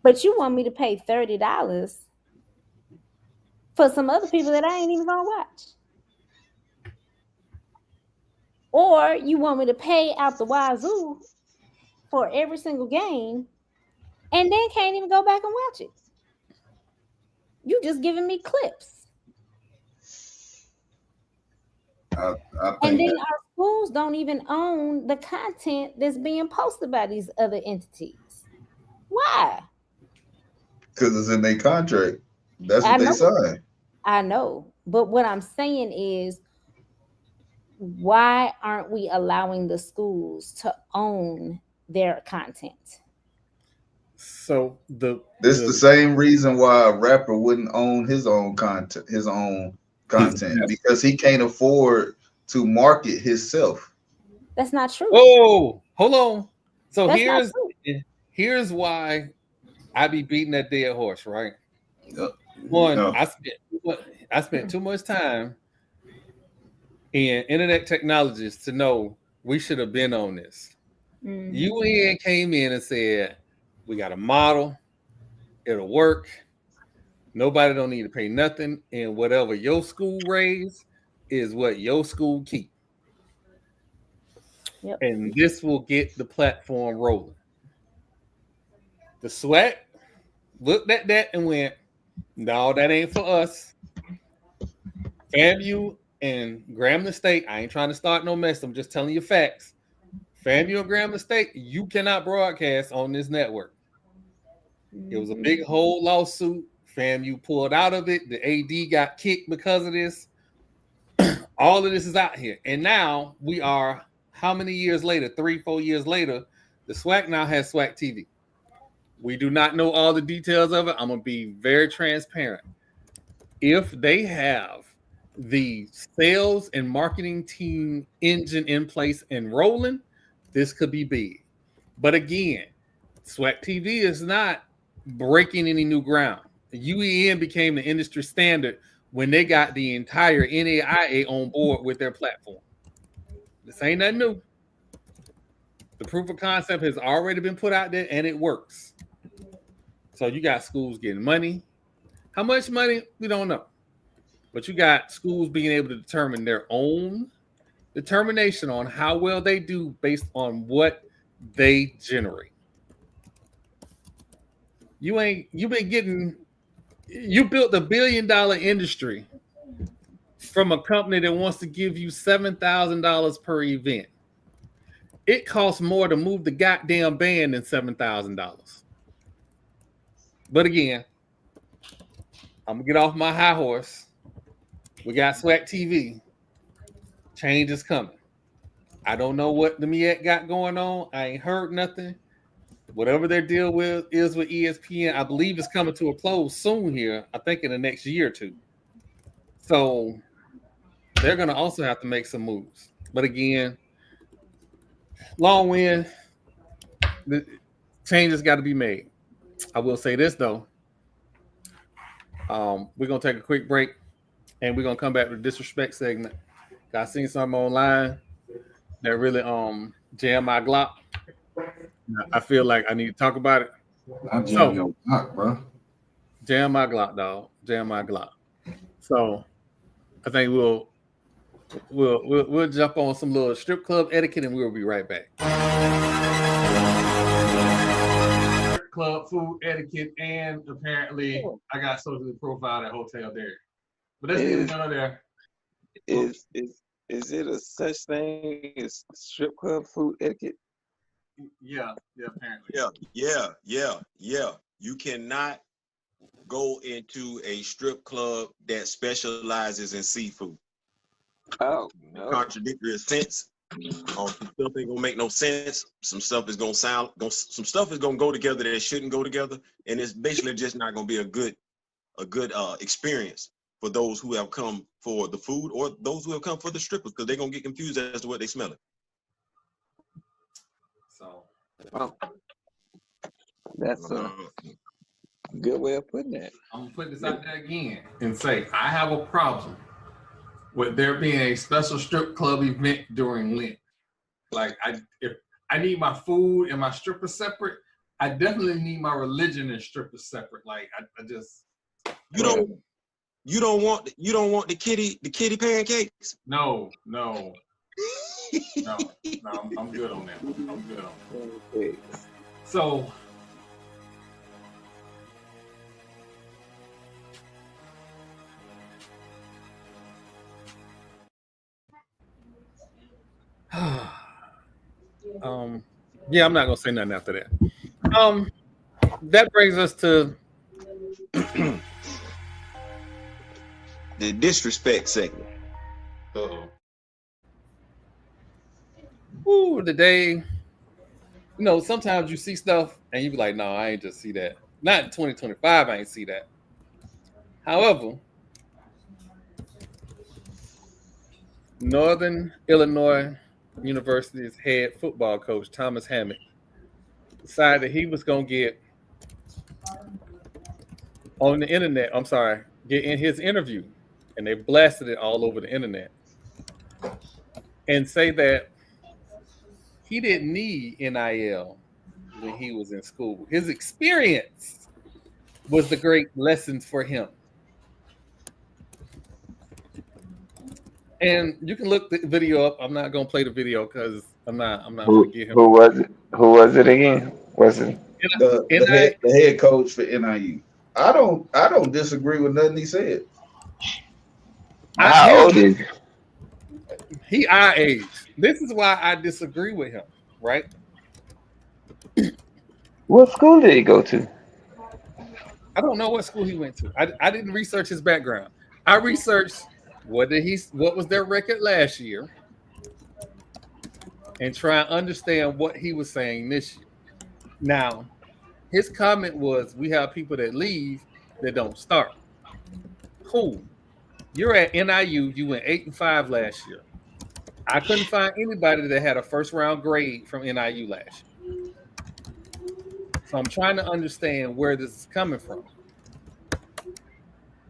But you want me to pay $30 for some other people that I ain't even gonna watch. Or you want me to pay out the wazoo for every single game and then can't even go back and watch it. You just giving me clips. I And think then that our schools don't even own the content that's being posted by these other entities. Why? Because it's in their contract. That's I what they know. signed. I know. But what I'm saying is, why aren't we allowing the schools to own their content? So This the same reason why a rapper wouldn't own his own content, because he can't afford to market himself. That's not true. Oh, hold on. So That's not true. here's why I be beating that dead horse, right? One, I spent too much time in internet technologies to know we should have been on this. Mm-hmm. UN came in and said, we got a model, it'll work. Nobody don't need to pay nothing, and whatever your school raise is what your school keep. Yep. And this will get the platform rolling. The SWAC looked at that and went, no, that ain't for us. FAMU and Grambling State, I ain't trying to start no mess. I'm just telling you facts. FAMU and Grambling State, you cannot broadcast on this network. It was a big whole lawsuit. FAMU pulled out of it. The AD got kicked because of this. All of this is out here. And now we are, how many years later? 3-4 years later, the SWAC now has SWAC TV. We do not know all the details of it. I'm going to be very transparent. If they have the sales and marketing team engine in place and rolling, this could be big. But again, SWAC TV is not breaking any new ground. UEN became the industry standard when they got the entire NAIA on board with their platform. This ain't nothing new. The proof of concept has already been put out there and it works. So you got schools getting money. How much money? We don't know. But you got schools being able to determine their own determination on how well they do based on what they generate. You built $1 billion industry from a company that wants to give you $7,000 per event. It costs more to move the goddamn band than $7,000. But again, I'm gonna get off my high horse. We got SWAC TV. Change is coming. I don't know what the MEAC got going on. I ain't heard nothing. Whatever their deal is with ESPN, I believe it's coming to a close soon here. I think in the next year or two. So they're going to also have to make some moves. But again, long win, the changes got to be made. I will say this, though. We're going to take a quick break, and we're going to come back to the disrespect segment. I seen something online that really jammed my Glock. I feel like I need to talk about it. I jam your Glock, bro. Jam my Glock, dog. Jam my Glock. So I think we'll jump on some little strip club etiquette, and we'll be right back. Strip club food etiquette, and apparently I got socially profiled at Hotel Derek. But let's get none of there. Is it a such thing as strip club food etiquette? Yeah, apparently. Yeah. You cannot go into a strip club that specializes in seafood. Oh, no. Contradictory sense, Some stuff ain't gonna make no sense. Some stuff is gonna some stuff is gonna go together that shouldn't go together, and it's basically just not gonna be a good experience for those who have come for the food or those who have come for the strippers, because they're gonna get confused as to what they smelling. So, Oh, that's a good way of putting it. I'm gonna put this out there again and say I have a problem with there being a special strip club event during Lent. Like, if I need my food and my strippers separate, I definitely need my religion and strippers separate. Like, I just you don't want the kitty pancakes. No, I'm good on that. I'm good on that. So yeah, I'm not gonna say nothing after that. That brings us to the disrespect segment. Ooh, the day. Sometimes you see stuff and you be like, no, I ain't just see that. Not in 2025, I ain't see that. However, Northern Illinois University's head football coach, Thomas Hammock, decided he was going to get on the internet. Get in his interview, and they blasted it all over the internet and say that he didn't need NIL when he was in school. His experience was the great lessons for him. And you can look the video up. I'm not gonna play the video because I'm not gonna get him. Who was it? Who was it again? Was it the head coach for NIU? I don't disagree with nothing he said. How old is he? Our age. This is why I disagree with him, right? What school did he go to? I don't know what school he went to. I didn't research his background. I researched what was their record last year and try and understand what he was saying this year. Now, his comment was, we have people that leave that don't start. Cool. You're at NIU, you went 8-5 last year. I couldn't find anybody that had a first round grade from NIU last year. So I'm trying to understand where this is coming from.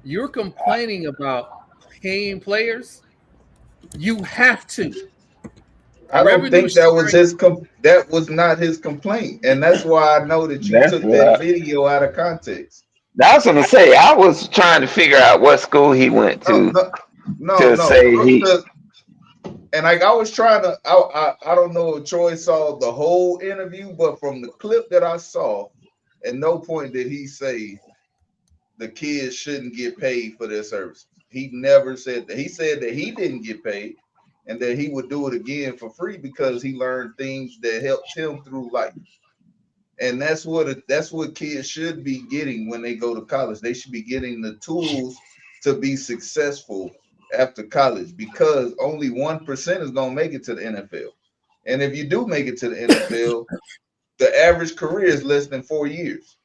You're complaining about paying players. You have to. I don't think that was that was not his complaint, and that's why I know that you took that video out of context. I was gonna say, I was trying to figure out what school he went to. And like I was trying to, I don't know if Troy saw the whole interview, but from the clip that I saw, at no point did he say the kids shouldn't get paid for their service. He never said that. He said that he didn't get paid and that he would do it again for free because he learned things that helped him through life. And that's what kids should be getting when they go to college. They should be getting the tools to be successful after college, because only 1% is going to make it to the NFL. And if you do make it to the NFL, the average career is less than 4 years.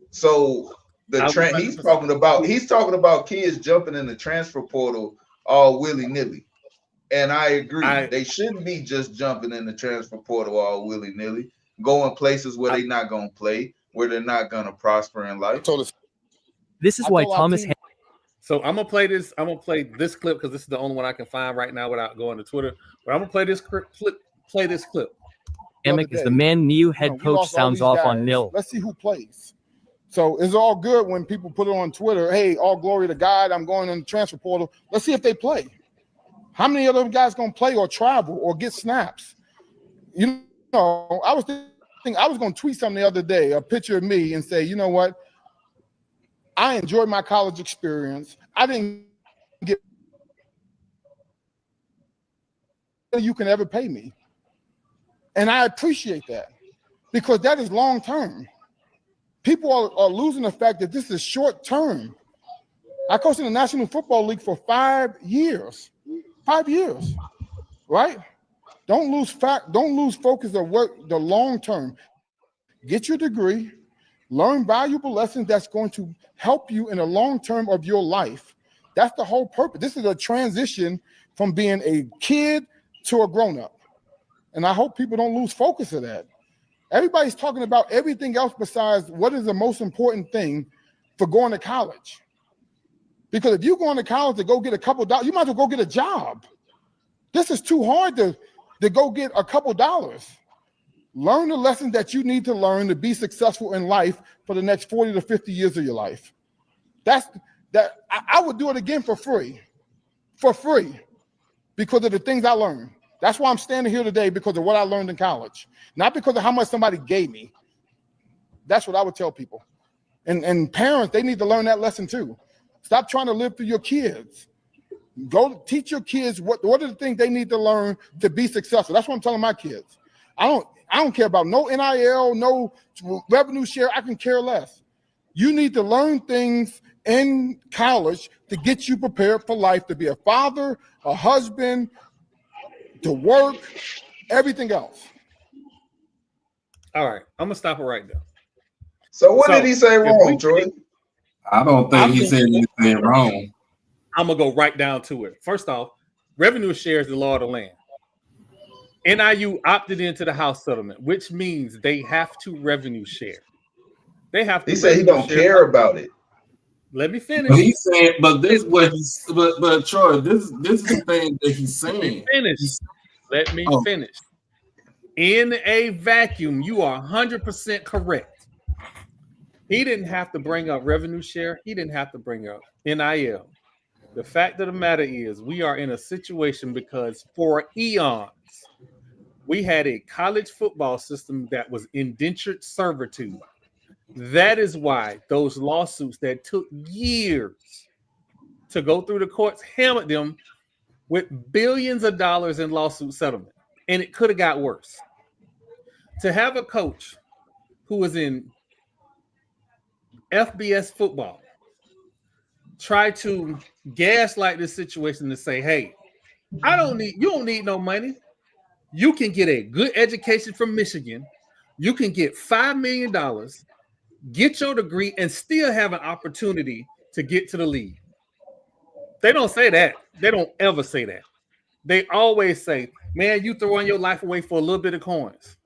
So he's talking about kids jumping in the transfer portal all willy-nilly. And I agree. They shouldn't be just jumping in the transfer portal all willy-nilly, going places where they're not going to play, where they're not going to prosper in life. This is why Thomas. So I'm gonna play this. I'm gonna play this clip because this is the only one I can find right now without going to Twitter. But I'm gonna play this clip. Play this clip. Emick is the man. New head coach sounds off on nil. Let's see who plays. So it's all good when people put it on Twitter. Hey, all glory to God. I'm going in the transfer portal. Let's see if they play. How many of those guys gonna play or travel or get snaps? You know, I was thinking I was gonna tweet something the other day, a picture of me, and say, you know what? I enjoyed my college experience. I didn't get you can ever pay me. And I appreciate that because that is long term. People are losing the fact that this is short term. I coached in the National Football League for 5 years. 5 years, right? Don't lose focus of what the long term. Get your degree, learn valuable lessons that's going to help you in the long term of your life. That's the whole purpose. This is a transition from being a kid to a grown-up. And I hope people don't lose focus of that. Everybody's talking about everything else besides what is the most important thing for going to college. Because if you're going to college to go get a couple dollars, you might as well go get a job. This is too hard to go get a couple dollars. Learn the lessons that you need to learn to be successful in life for the next 40 to 50 years of your life. I would do it again for free, because of the things I learned. That's why I'm standing here today, because of what I learned in college, not because of how much somebody gave me. That's what I would tell people. And parents, they need to learn that lesson too. Stop trying to live through your kids. Go teach your kids what are the things they need to learn to be successful. That's what I'm telling my kids. I don't care about no NIL, no revenue share. I can care less. You need to learn things in college to get you prepared for life, to be a father, a husband, to work, everything else. All right, I'm gonna stop it right there. So what did he say wrong, Troy? I don't think he said anything wrong. I'm gonna go right down to it. First off, revenue share is the law of the land. NIU opted into the house settlement, which means they have to revenue share. They have to. He said he don't care about it. Let me finish. But he's saying, but this what he's, but Troy, this is the thing that he's saying. Let me finish. In a vacuum, you are 100% correct. He didn't have to bring up revenue share. He didn't have to bring up NIL. The fact of the matter is, we are in a situation because for eons, we had a college football system that was indentured servitude. That is why those lawsuits that took years to go through the courts hammered them with billions of dollars in lawsuit settlement. And it could have got worse. To have a coach who was in FBS football try to gaslight this situation to say, hey, you don't need no money. You can get a good education from Michigan. You can get $5 million, get your degree, and still have an opportunity to get to the league. They don't say that. They don't ever say that. They always say, man, you throwing your life away for a little bit of coins.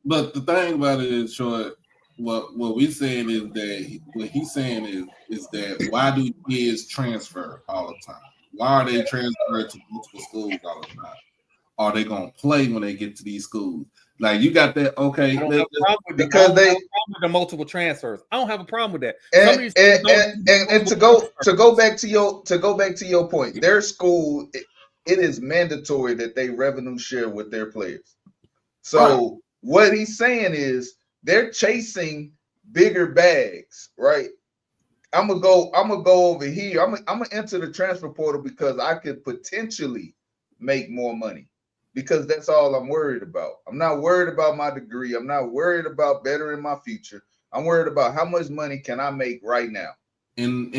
But the thing about it is, Troy, what we're saying is that what he's saying is that why do kids transfer all the time? Why are they transferred to multiple schools all the time? Are they gonna play when they get to these schools? Like you got that, okay? Because they with the multiple transfers. I don't have a problem with that. And to go back to your point, their school, it is mandatory that they revenue share with their players. So what he's saying is they're chasing bigger bags, right? I'm gonna go over here. I'm gonna enter the transfer portal because I could potentially make more money. Because that's all I'm worried about. I'm not worried about my degree. I'm not worried about bettering my future. I'm worried about how much money can I make right now. And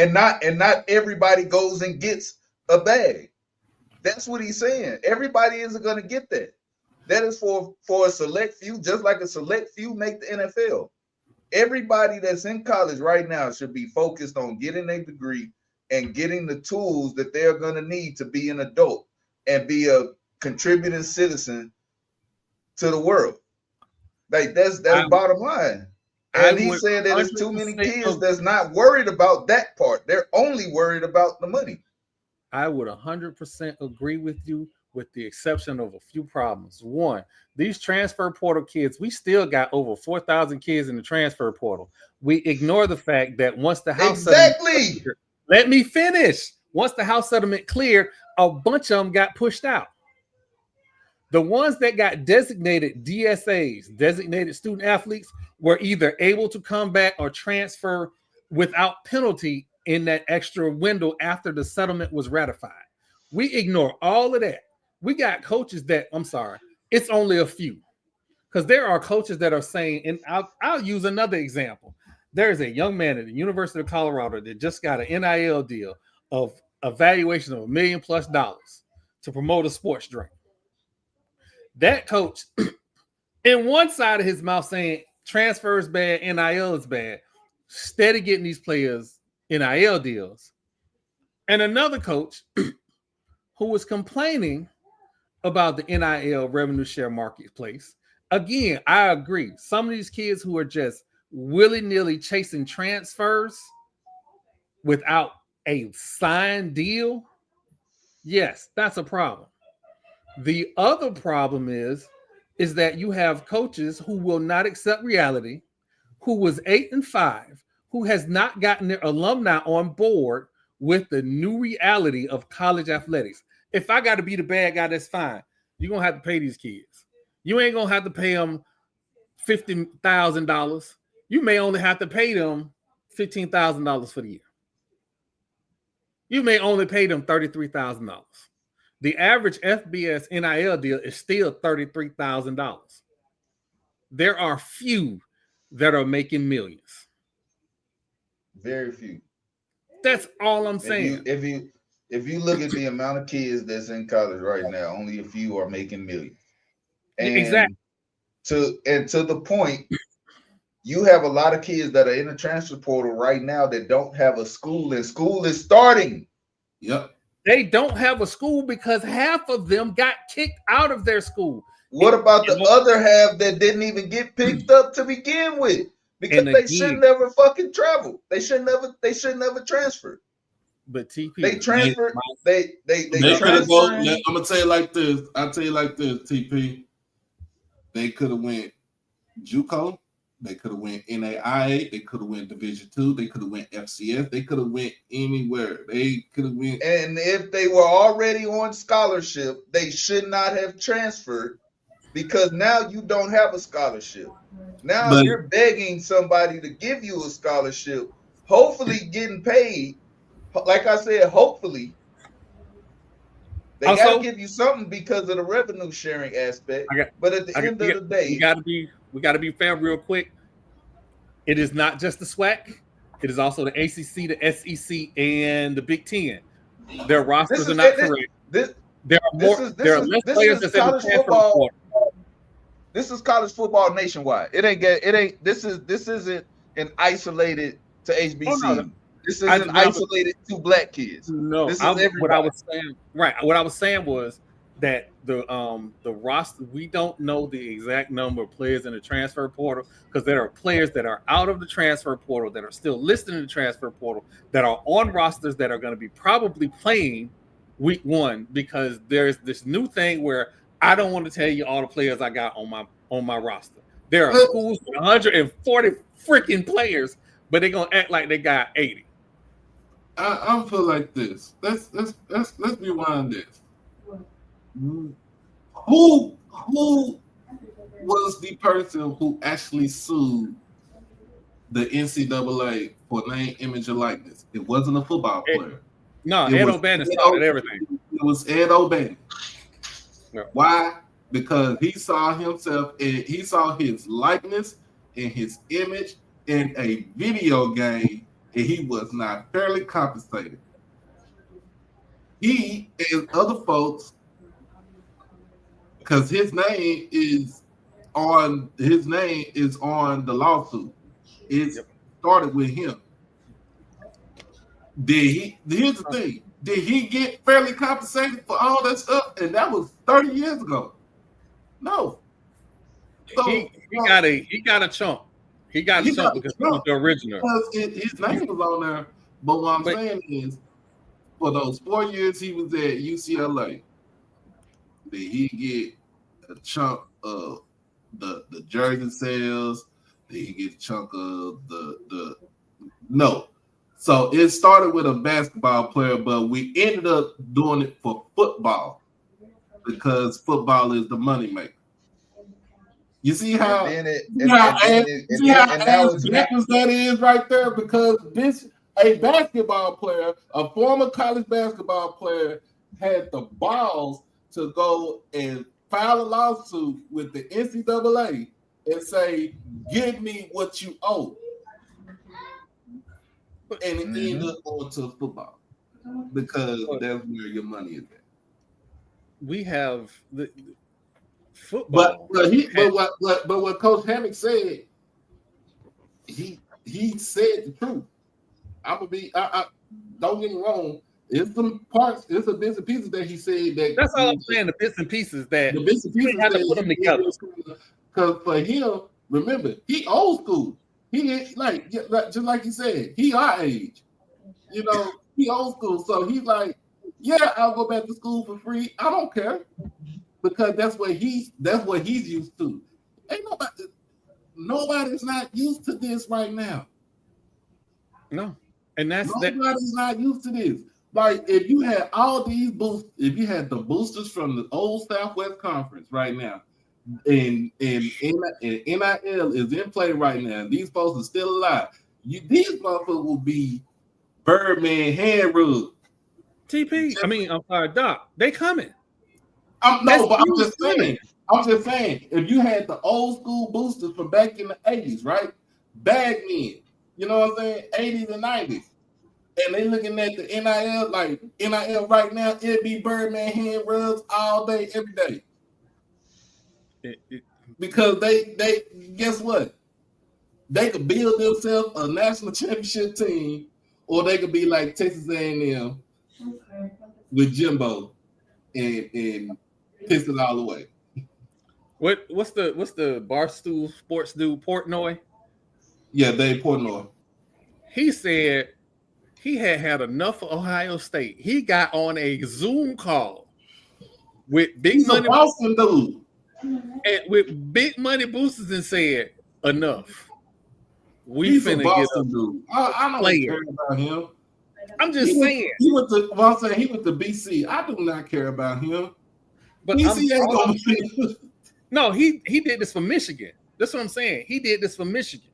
not everybody goes and gets a bag. That's what he's saying. Everybody isn't going to get that. That is for a select few, just like a select few make the NFL. Everybody that's in college right now should be focused on getting a degree and getting the tools that they're going to need to be an adult and be a contributing citizen to the world. Like that's bottom line. And he said that there's too many kids that's not worried about that part. They're only worried about the money. I would 100% agree with you, with the exception of a few problems. One, these transfer portal kids, we still got over 4,000 kids in the transfer portal. We ignore the fact that once the house settlement, let me finish. Once the house settlement cleared, a bunch of them got pushed out. The ones that got designated DSAs, designated student athletes, were either able to come back or transfer without penalty in that extra window after the settlement was ratified. We ignore all of that. We got coaches that, I'm sorry, it's only a few. Because there are coaches that are saying, and I'll use another example. There is a young man at the University of Colorado that just got an NIL deal of a valuation of $1 million+ to promote a sports drink. That coach, in one side of his mouth saying transfers bad, NIL is bad, steady getting these players NIL deals. And another coach who was complaining about the NIL revenue share marketplace. Again, I agree. Some of these kids who are just willy-nilly chasing transfers without a signed deal, yes, that's a problem. The other problem is that you have coaches who will not accept reality, who was 8-5, who has not gotten their alumni on board with the new reality of college athletics. If I got to be the bad guy, that's fine. You're going to have to pay these kids. You ain't going to have to pay them $50,000. You may only have to pay them $15,000 for the year. You may only pay them $33,000. The average FBS NIL deal is still $33,000. There are few that are making millions. Very few. That's all I'm saying. If you look at the amount of kids that's in college right now, only a few are making millions. And exactly. To the point, you have a lot of kids that are in the transfer portal right now that don't have a school, and school is starting. Yep. They don't have a school because half of them got kicked out of their school. What about the other half that didn't even get picked up to begin with? Because they should never fucking travel. They should never transfer. But TP, they transferred. They transferred. I'm gonna tell you like this. I'll tell you like this, TP. They could have went JUCO. They could have went NAIA. They could have went Division II. They could have went FCS. They could have went anywhere. They could have went. And if they were already on scholarship, they should not have transferred, because now you don't have a scholarship. Now you're begging somebody to give you a scholarship, hopefully getting paid. Like I said, hopefully. They got to give you something because of the revenue sharing aspect. But at the end of the day, we got to be fair real quick. It is not just the SWAC. It is also the ACC, the SEC, and the Big Ten. Their rosters are not correct. There are less players that's in the transfer portal. This is college football nationwide. This isn't an isolated to HBCU. Oh, no. This isn't isolated to black kids. No, this is what I was saying. Right. What I was saying was that the roster, we don't know the exact number of players in the transfer portal, because there are players that are out of the transfer portal that are still listed in the transfer portal that are on rosters that are going to be probably playing week 1, because there's this new thing where I don't want to tell you all the players I got on my roster. There are schools with 140 freaking players, but they're gonna act like they got 80. I feel like this. Let's rewind this. Who was the person who actually sued the NCAA for name, image, and likeness? It wasn't a football player. Ed O'Bannon started everything. It was Ed O'Bannon. No. Why? Because he saw himself and he saw his likeness and his image in a video game, and he was not fairly compensated. He and other folks, because his name is on the lawsuit. It started with him. Here's the thing. Did he get fairly compensated for all that stuff? And that was 30 years ago. No. So, he got a chunk. He got a chunk because he was the original. Because his name was on there. But what I'm saying is, for those 4 years he was at UCLA, did he get a chunk of the jersey sales? Did he get a chunk of the no? So it started with a basketball player, but we ended up doing it for football because football is the moneymaker. You see how backwards that is right there? Because a basketball player, a former college basketball player, had the balls to go and file a lawsuit with the NCAA and say, "Give me what you owe." And it ended up going to football. because that's where your money is at. We have the football. But what Coach Hammock said, he said the truth. I'm gonna be. I don't get me wrong. It's some parts. It's a bits and pieces that he said that. That's all I'm saying. The bits and pieces that the bits and pieces had to put them together. Because for him, remember, he old school. He like just like you said, he our age. You know, he old school. So he's like, yeah, I'll go back to school for free. I don't care because that's what he's used to. Ain't nobody's not used to this right now. No, and nobody's not used to this. Like if you had all these boosts, if you had the boosters from the old Southwest Conference right now, and NIL is in play right now, these folks are still alive. These motherfuckers will be Birdman hand rub. TP, I mean, I'm sorry, Doc. They coming. I'm just saying, if you had the old school boosters from back in the 80s, right? Back then, you know what I'm saying? 80s and 90s. And they looking at the NIL, like NIL right now, it'd be Birdman hand rubs all day, every day. Because they guess what? They could build themselves a national championship team, or they could be like Texas A&M with Jimbo and piss it all away. What's the Barstool Sports dude, Portnoy? Yeah, Dave Portnoy. He said he had enough of Ohio State. He got on a Zoom call with big money Boston dude. And with big money boosters and said, enough. He's finna get a dude. I don't care about him. I'm just saying. He went to BC. I do not care about him. But BC ain't gonna no, he did this for Michigan. That's what I'm saying. He did this for Michigan.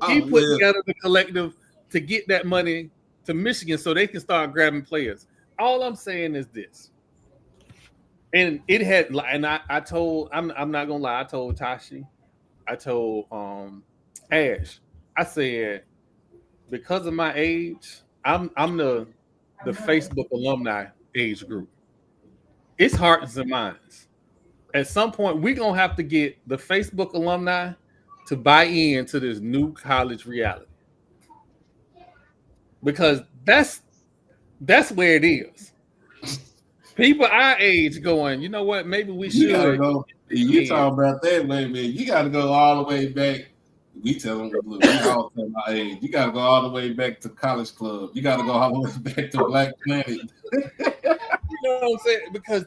He put together the collective to get that money to Michigan so they can start grabbing players. All I'm saying is this. And it had, and I told, I'm not gonna lie, I told Tashi, I told Ash, I said, because of my age, I'm the Facebook alumni age group. It's hearts and minds. At some point, we're gonna have to get the Facebook alumni to buy into this new college reality. Because that's where it is. People our age going, you know what? Maybe we should. You talk about that, man. You got to go all the way back. We tell them, we all tell my age. You got to go all the way back to College Club. You got to go all the way back to Black Planet. You know what I'm saying? Because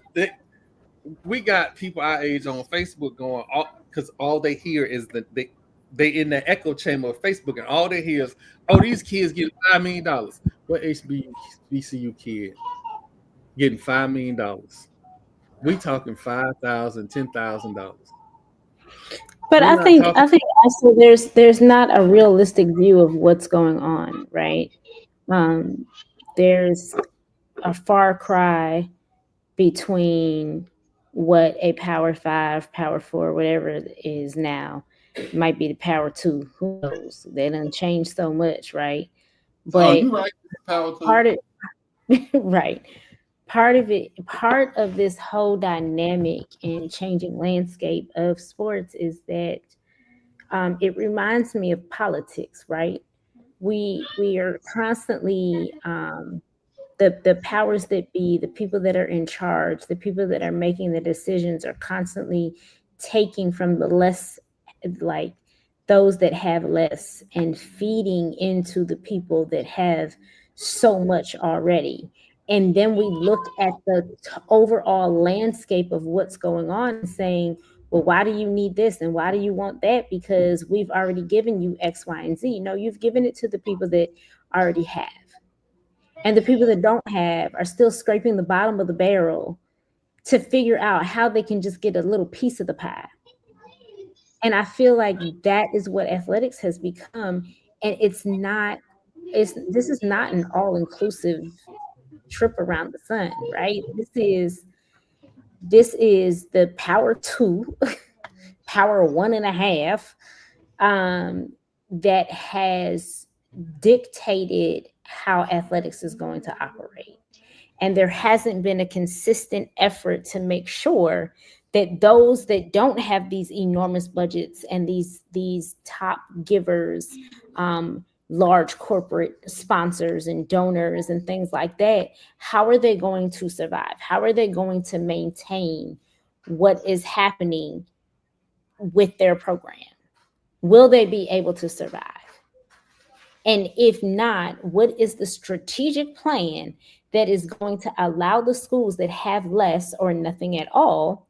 we got people our age on Facebook going, because all they hear is that they in the echo chamber of Facebook, and all they hear is, oh, these kids getting $5 million. What HBCU kid getting $5 million? We talking $5,000, $10,000. But I think also there's not a realistic view of what's going on, right? There's a far cry between what a Power 5, Power 4, whatever it is now, it might be the Power 2. Who knows? They done changed so much, right? But you're right. Power 2. Right. Part of this whole dynamic and changing landscape of sports is that it reminds me of politics, right? We are constantly the powers that be, the people that are in charge, the people that are making the decisions are constantly taking from the less, like those that have less, and feeding into the people that have so much already. And then we look at the overall landscape of what's going on and saying, well, why do you need this? And why do you want that? Because we've already given you X, Y, and Z. No, you've given it to the people that already have. And the people that don't have are still scraping the bottom of the barrel to figure out how they can just get a little piece of the pie. And I feel like that is what athletics has become. And this is not an all-inclusive trip around the sun, right? This is the Power 2, Power 1.5, that has dictated how athletics is going to operate. And there hasn't been a consistent effort to make sure that those that don't have these enormous budgets and these top givers, large corporate sponsors and donors and things like that, how are they going to survive? How are they going to maintain what is happening with their program? Will they be able to survive? And if not, what is the strategic plan that is going to allow the schools that have less or nothing at all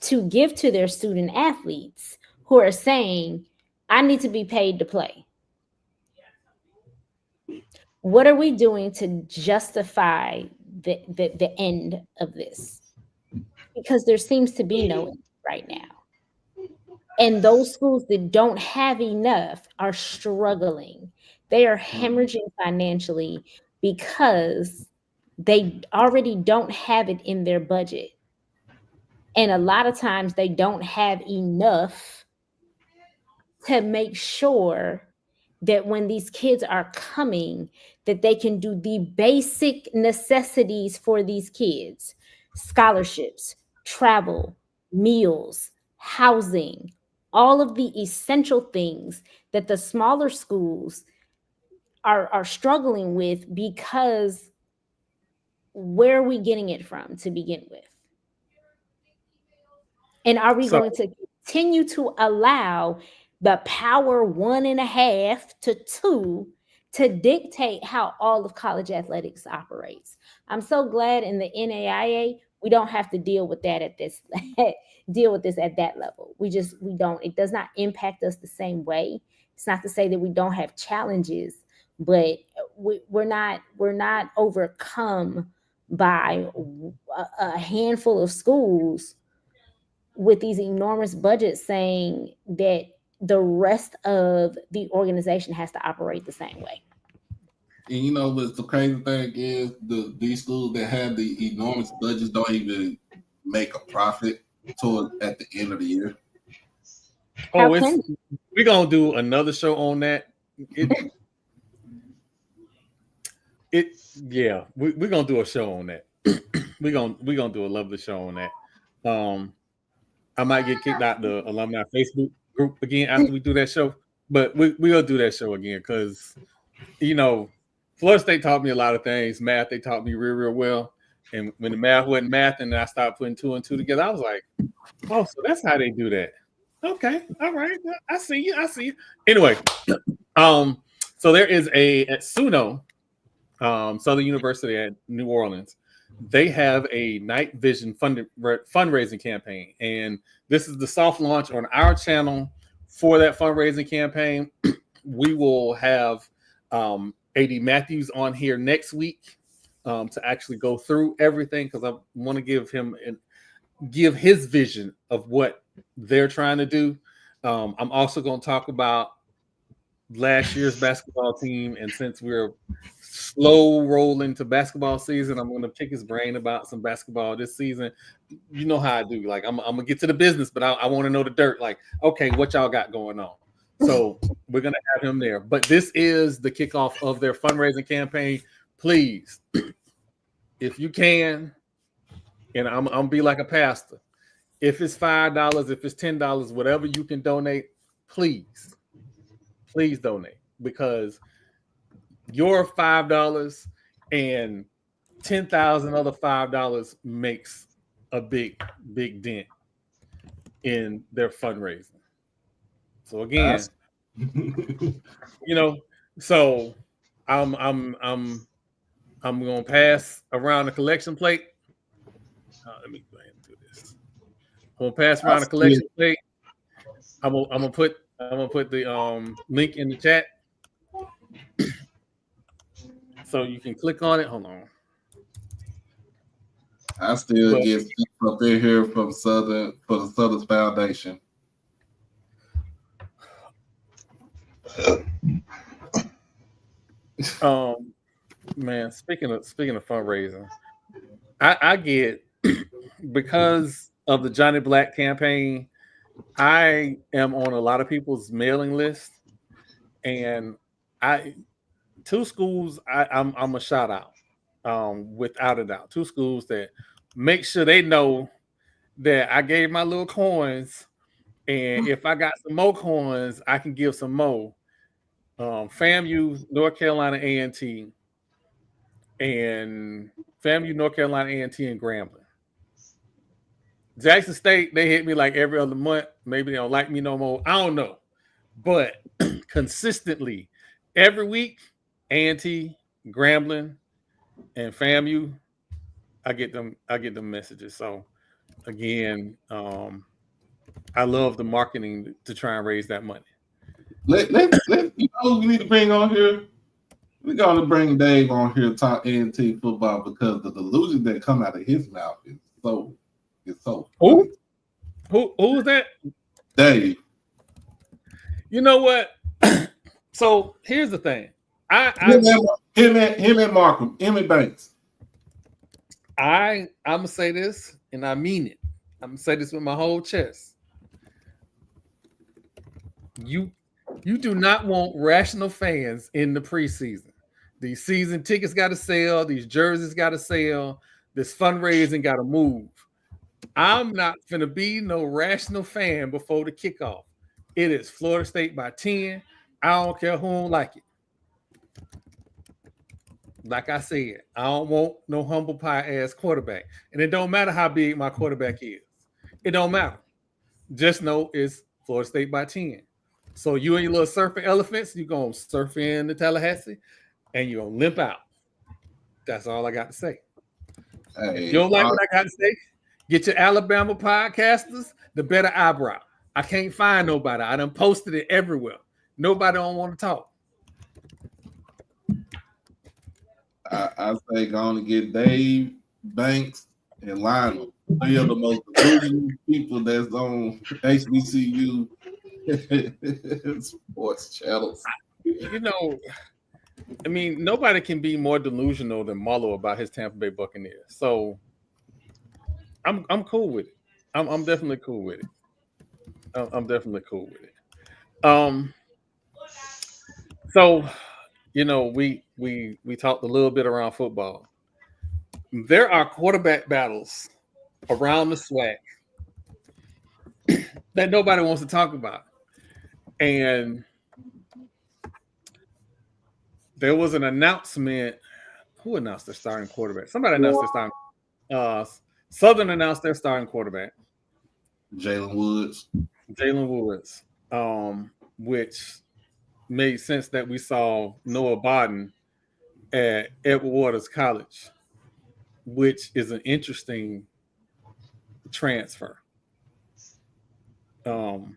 to give to their student athletes who are saying, I need to be paid to play? What are we doing to justify the end of this? Because there seems to be no end right now. And those schools that don't have enough are struggling. They are hemorrhaging financially because they already don't have it in their budget. And a lot of times they don't have enough to make sure that when these kids are coming, that they can do the basic necessities for these kids: scholarships, travel, meals, housing, all of the essential things that the smaller schools are struggling with, because where are we getting it from to begin with? And are we going to continue to allow the power 1.5 to 2 to dictate how all of college athletics operates? I'm so glad in the NAIA we don't have to deal with that at this at that level. We don't. It does not impact us the same way. It's not to say that we don't have challenges, but we're not overcome by a handful of schools with these enormous budgets saying that the rest of the organization has to operate the same way. And you know what the crazy thing is, these schools that have the enormous budgets don't even make a profit at the end of the year. We're gonna do another show on that. We're gonna do a show on that. we're gonna do a lovely show on that. I might get kicked out the alumni Facebook group again after we do that show, but we'll do that show again because, you know, Florida State taught me a lot of things. Math, they taught me real well. And when the math wasn't math and I started putting 2 and 2 together, I was like, oh, so that's how they do that. Okay, all right. I see you. Anyway, so there is at SUNO, Southern University at New Orleans. They have a night vision fundraising campaign, and this is the soft launch on our channel for that fundraising campaign. We will have AD Matthews on here next week to actually go through everything, because I want to give his vision of what they're trying to do. I'm also going to talk about last year's basketball team, and since we're slow rolling to basketball season, I'm going to pick his brain about some basketball this season. You know how I do. Like, I'm going to get to the business, but I want to know the dirt. Like, okay, what y'all got going on? So we're going to have him there. But this is the kickoff of their fundraising campaign. Please, if you can, and I'm going to be like a pastor, if it's $5, if it's $10, whatever you can donate, please donate, because your $5 and 10,000 other $5 makes a big dent in their fundraising. So again, you know, so I'm gonna pass around the collection plate. Let me go ahead and do this. I'm gonna pass around the collection plate. I'm gonna put the link in the chat so you can click on it. Hold on. I still get stuff up in here from the Southern Foundation. Man, speaking of fundraising, I get, because of the Johnny Black campaign, I am on a lot of people's mailing list, and two schools I'm a shout out, without a doubt. Two schools that make sure they know that I gave my little coins, and if I got some more coins, I can give some more. FAMU, North Carolina A&T, and FAMU, North Carolina A&T, and Grambling. Jackson State, they hit me like every other month. Maybe they don't like me no more. I don't know. But consistently, every week, A&T, Grambling, and FAMU, I get them messages. So again, I love the marketing to try and raise that money. Let you know we need to bring on here. We're gonna bring Dave on here to talk A&T football because the delusion that come out of his mouth is so Who is that? Dave. You know what? So here's the thing. Him and Markham, Emmett Banks. I'm gonna say this, and I mean it. I'm gonna say this with my whole chest. You do not want rational fans in the preseason. These season tickets got to sell. These jerseys got to sell. This fundraising got to move. I'm not gonna be no rational fan before the kickoff. It is Florida State by 10. I don't care who don't like it. Like I said, I don't want no humble pie ass quarterback. And it don't matter how big my quarterback is. It don't matter. Just know it's Florida State by 10. So you and your little surfing elephants, you're going to surf in the Tallahassee and you're going to limp out. That's all I got to say. Hey, you don't like what I got to say? Get your Alabama podcasters the better eyebrow. I can't find nobody. I done posted it everywhere. Nobody don't want to talk. I say go on and get Dave, Banks, and Lionel. Three of the most delusional people that's on HBCU sports channels. You know, I mean, nobody can be more delusional than Marlo about his Tampa Bay Buccaneers. So I'm cool with it. I'm definitely cool with it. I'm definitely cool with it. So, you know, we talked a little bit around football. There are quarterback battles around the SWAC that nobody wants to talk about. And there was an announcement. Who announced their starting quarterback? Somebody announced their starting. Southern announced their starting quarterback. Jalen Woods. Which made sense that we saw Noah Bodden at Edward Waters College, which is an interesting transfer. Let's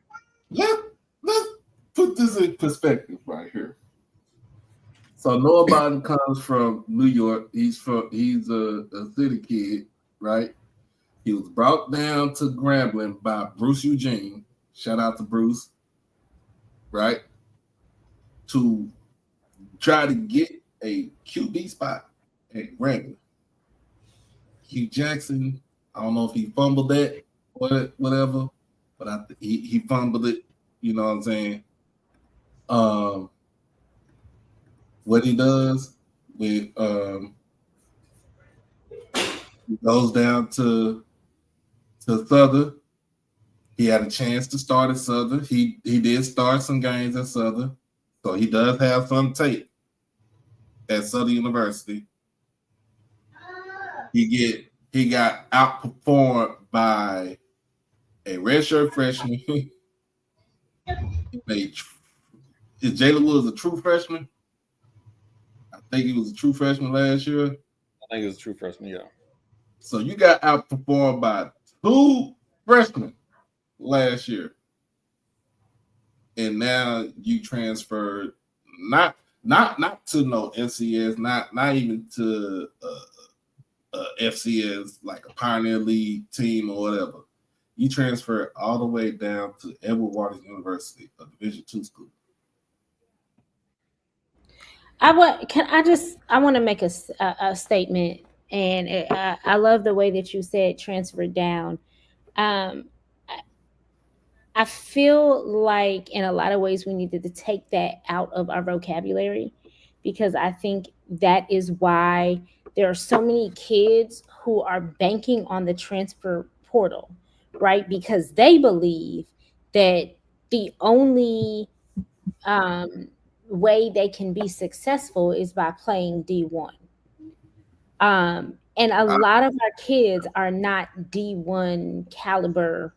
put this in perspective right here. So Noah Bodden comes from New York. He's a city kid, right? He was brought down to Grambling by Bruce Eugene. Shout out to Bruce, right? To try to get a QB spot at Grambling. Hugh Jackson, I don't know if he fumbled that or whatever, but he fumbled it. You know what I'm saying? What he does with he goes down to Southern. He had a chance to start at Southern. He did start some games at Southern, so he does have some tape at Southern University. He got outperformed by a redshirt freshman. Is Jalen Woods a true freshman? I think he was a true freshman last year. I think he was a true freshman, yeah. So you got outperformed by two freshmen last year. And now you transferred not to no FCS, not even to FCS, like a Pioneer League team or whatever. You transferred all the way down to Edward Waters University, a Division II school. I want to make a statement, and I love the way that you said transfer down. I feel like in a lot of ways we needed to take that out of our vocabulary, because I think that is why there are so many kids who are banking on the transfer portal, right? Because they believe that the only way they can be successful is by playing D1. And a lot of our kids are not D1 caliber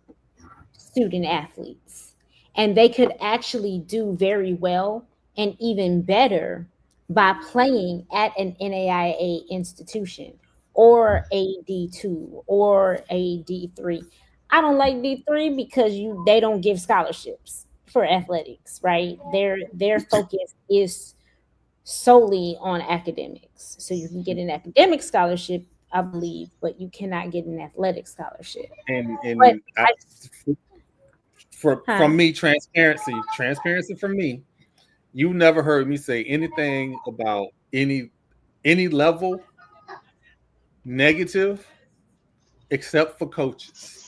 student athletes. And they could actually do very well and even better by playing at an NAIA institution or a D2 or a D3. I don't like D3 because they don't give scholarships for athletics, right? Their focus is solely on academics. So you can get an academic scholarship, I believe, but you cannot get an athletic scholarship. But from me, transparency from me. You never heard me say anything about any level negative except for coaches.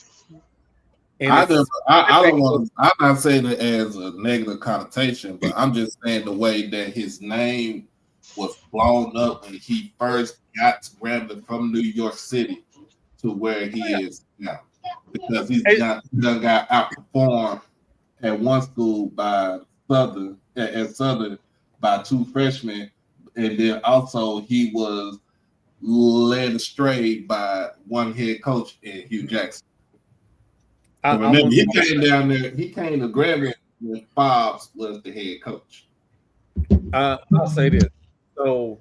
And I don't want to. I'm not saying it as a negative connotation, but I'm just saying the way that his name was blown up when he first got to Grambling from New York City to where he is now, because he's done got outperformed at one school by Southern by two freshmen, and then also he was led astray by one head coach in Hugh Jackson. Remember, he came down there. He came to Grambling when Fobbs was the head coach. I'll say this: so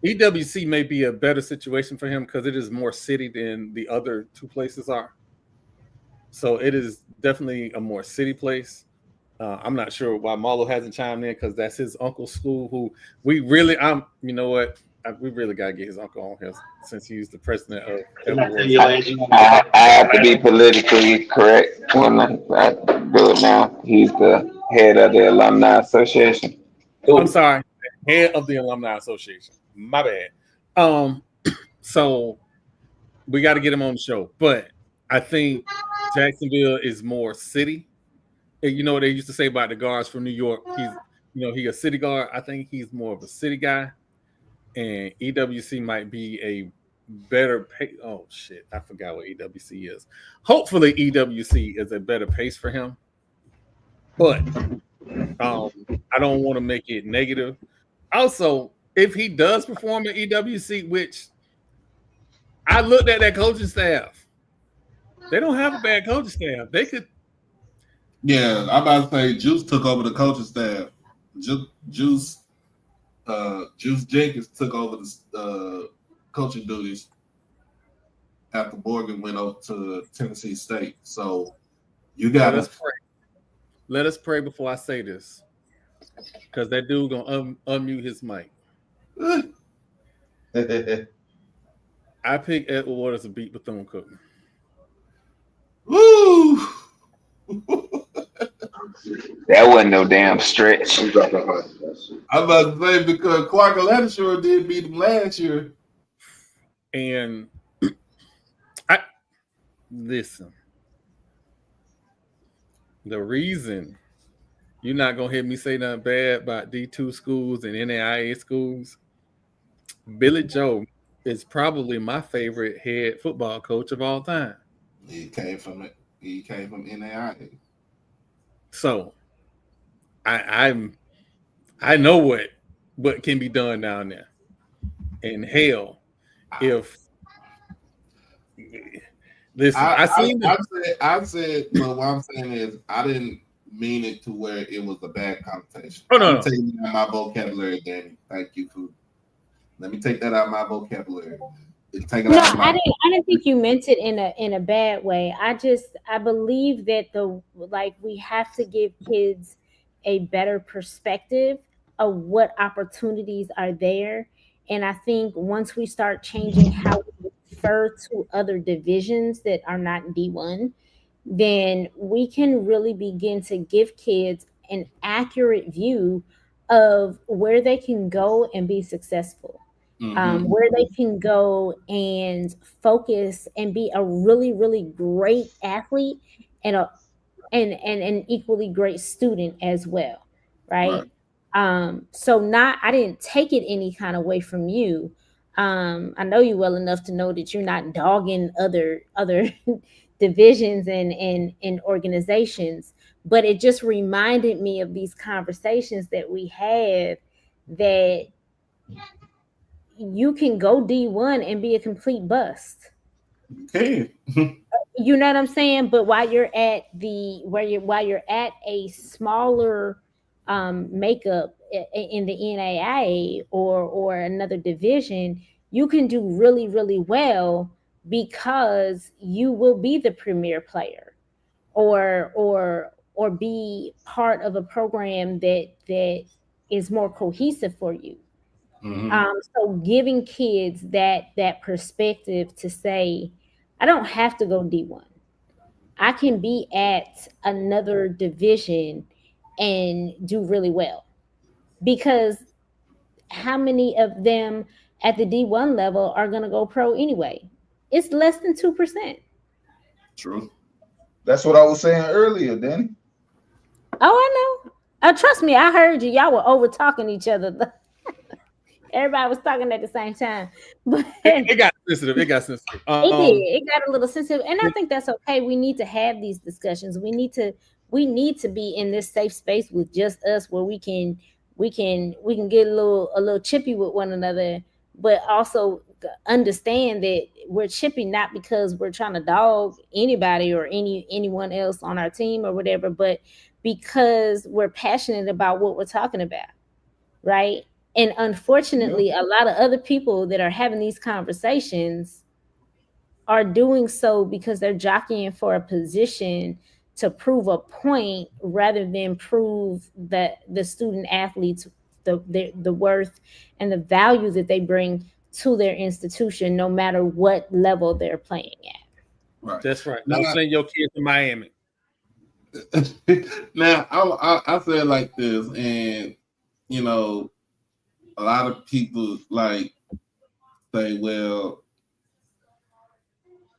EWC may be a better situation for him because it is more city than the other two places are. So it is definitely a more city place. I'm not sure why Marlo hasn't chimed in because that's his uncle's school. Who we really, you know what? We really gotta get his uncle on here since he's the president of. I have to be politically correct when I do it now. He's the head of the Alumni Association. I'm sorry, head of the Alumni Association. My bad. So we got to get him on the show, but I think Jacksonville is more city. You know what they used to say about the guards from New York? He's a city guard. I think he's more of a city guy. And EWC might be a better pace. Oh shit, I forgot what EWC is. Hopefully EWC is a better pace for him. But I don't want to make it negative. Also, if he does perform at EWC, which I looked at that coaching staff, they don't have a bad coaching staff. They could. Yeah, I'm about to say Juice took over the coaching staff. Juice Jenkins took over the coaching duties after Morgan went over to Tennessee State. So you got to pray. Let us pray before I say this, because that dude gonna unmute his mic. I picked Edward Waters to beat Bethune-Cookman. Woo! That wasn't no damn stretch. I'm about to say because Clark Atlanta did beat him last year. And listen, the reason you're not gonna hear me say nothing bad about D2 schools and NAIA schools, Billy Joe is probably my favorite head football coach of all time. He came from NAIA. So I know what can be done down there. And hell, if listen, I said, but what I'm saying is I didn't mean it to where it was a bad connotation. Oh, no. I'm taking it out of my vocabulary, Danny. Thank you for. Let me take that out of my vocabulary. I didn't think you meant it in a bad way. I believe that we have to give kids a better perspective of what opportunities are there. And I think once we start changing how we refer to other divisions that are not D1, then we can really begin to give kids an accurate view of where they can go and be successful. Where they can go and focus and be a really, really great athlete and an equally great student as well, right? So I didn't take it any kind of way from you. I know you well enough to know that you're not dogging other divisions and organizations, but it just reminded me of these conversations that we have, that you can go D1 and be a complete bust. Okay. You know what I'm saying? But while you're at a smaller makeup in the NAIA or another division, you can do really, really well because you will be the premier player, or be part of a program that is more cohesive for you. So giving kids that perspective to say, I don't have to go D1. I can be at another division and do really well. Because how many of them at the D1 level are going to go pro anyway? It's less than 2%. True. That's what I was saying earlier, Danny. Oh, I know. Trust me, I heard you. Y'all were over talking each other. Everybody was talking at the same time. But it got sensitive. It got sensitive. It did. It got a little sensitive, and I think that's okay. We need to have these discussions. We need to be in this safe space with just us, where we can get a little chippy with one another, but also understand that we're chippy not because we're trying to dog anybody or anyone else on our team or whatever, but because we're passionate about what we're talking about, right? And unfortunately, a lot of other people that are having these conversations are doing so because they're jockeying for a position to prove a point rather than prove that the student athletes the worth and the value that they bring to their institution, no matter what level they're playing at. Right. That's right. Don't send your kids to Miami. Now, I say it like this, and a lot of people like say, well,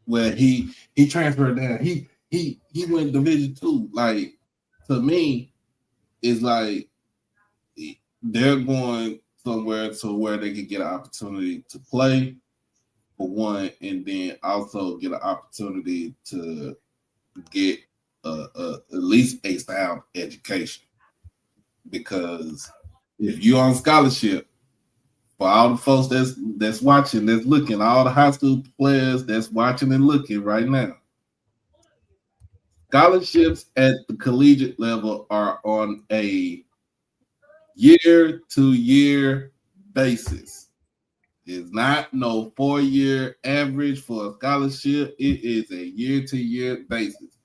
he transferred down. He went Division II. Like, to me, it's like they're going somewhere to where they can get an opportunity to play, for one, and then also get an opportunity to get at least a sound education. Because if you're on scholarship, for all the folks that's watching, that's looking, all the high school players that's watching and looking right now, scholarships at the collegiate level are on a year-to-year basis. It's not no 4-year average for a scholarship. It is a year-to-year basis.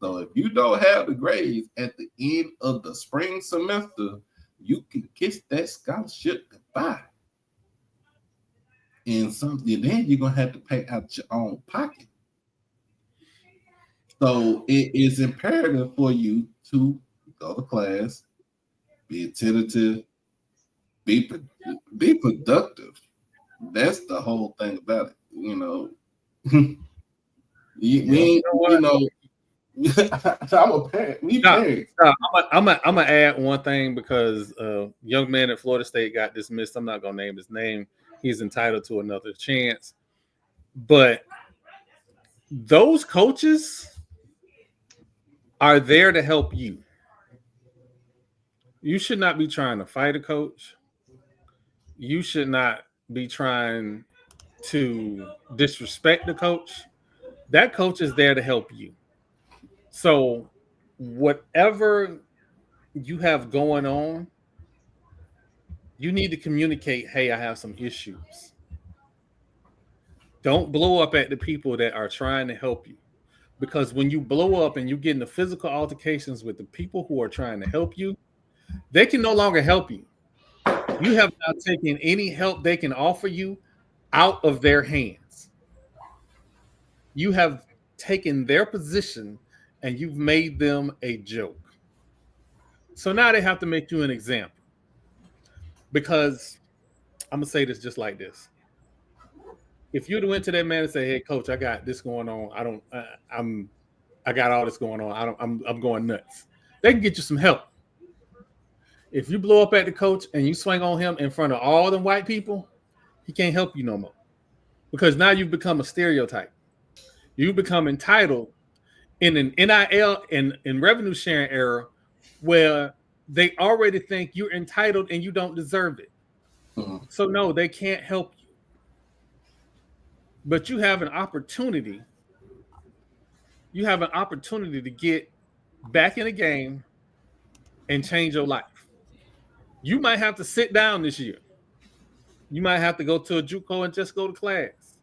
So if you don't have the grades at the end of the spring semester, you can kiss that scholarship goodbye. And then you're gonna have to pay out your own pocket. So it is imperative for you to go to class, be attentive, be productive. That's the whole thing about it. I'm a parent. We parents. I'm gonna add one thing, because young man at Florida State got dismissed. I'm not gonna name his name. He's entitled to another chance. But those coaches are there to help you. You should not be trying to fight a coach. You should not be trying to disrespect the coach. That coach is there to help you. So whatever you have going on, you need to communicate, hey, I have some issues. Don't blow up at the people that are trying to help you. Because when you blow up and you get into physical altercations with the people who are trying to help you, they can no longer help you. You have now taken any help they can offer you out of their hands. You have taken their position and you've made them a joke. So now they have to make you an example. Because I'm gonna say this just like this: if you'd have went to that man and say, "Hey, coach, I got this going on. I got all this going on. I'm going nuts." They can get you some help. If you blow up at the coach and you swing on him in front of all the white people, he can't help you no more. Because now you've become a stereotype. You become entitled in an NIL and in revenue sharing era where they already think you're entitled and you don't deserve it. So no, they can't help you. But you have an opportunity. You have an opportunity to get back in the game and change your life. You might have to sit down this year. You might have to go to a JUCO and just go to class.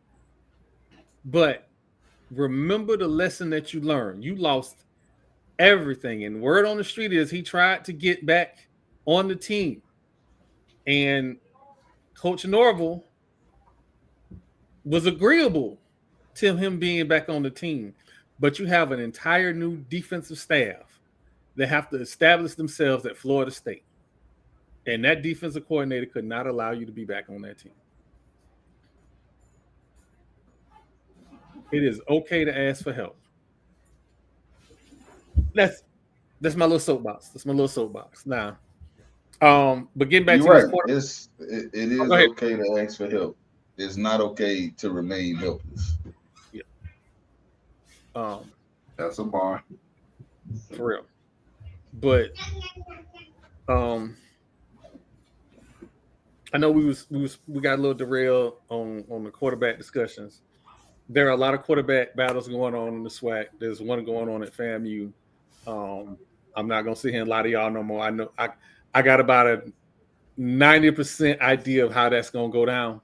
But remember the lesson that you learned. You lost everything. And word on the street is he tried to get back on the team. And Coach Norville was agreeable to him being back on the team. But you have an entire new defensive staff that have to establish themselves at Florida State. And that defensive coordinator could not allow you to be back on that team. It is okay to ask for help. That's my little soapbox. That's my little soapbox. Now, but getting back You're to right. this It is okay to ask for help. It's not okay to remain helpless. Yeah. That's a bar. For real. But I know we got a little derailed on the quarterback discussions. There are a lot of quarterback battles going on in the SWAC. There's one going on at FAMU. I'm not gonna sit here and lie to y'all no more. I know I got about a 90% idea of how that's gonna go down.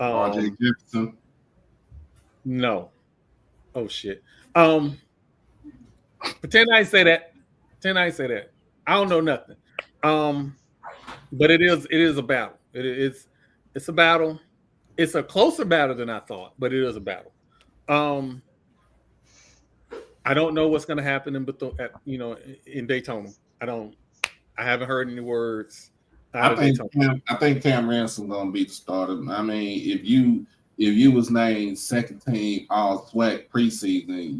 RJ Gibson. No. Oh shit. Pretend I ain't say that. I don't know nothing. But it is a battle. It's a battle. It's a closer battle than I thought, but it is a battle. I don't know what's going to happen in Daytona. I haven't heard any words. I think Cam Ransom's going to be the starter. I mean, if you was named second team All SWAC preseason,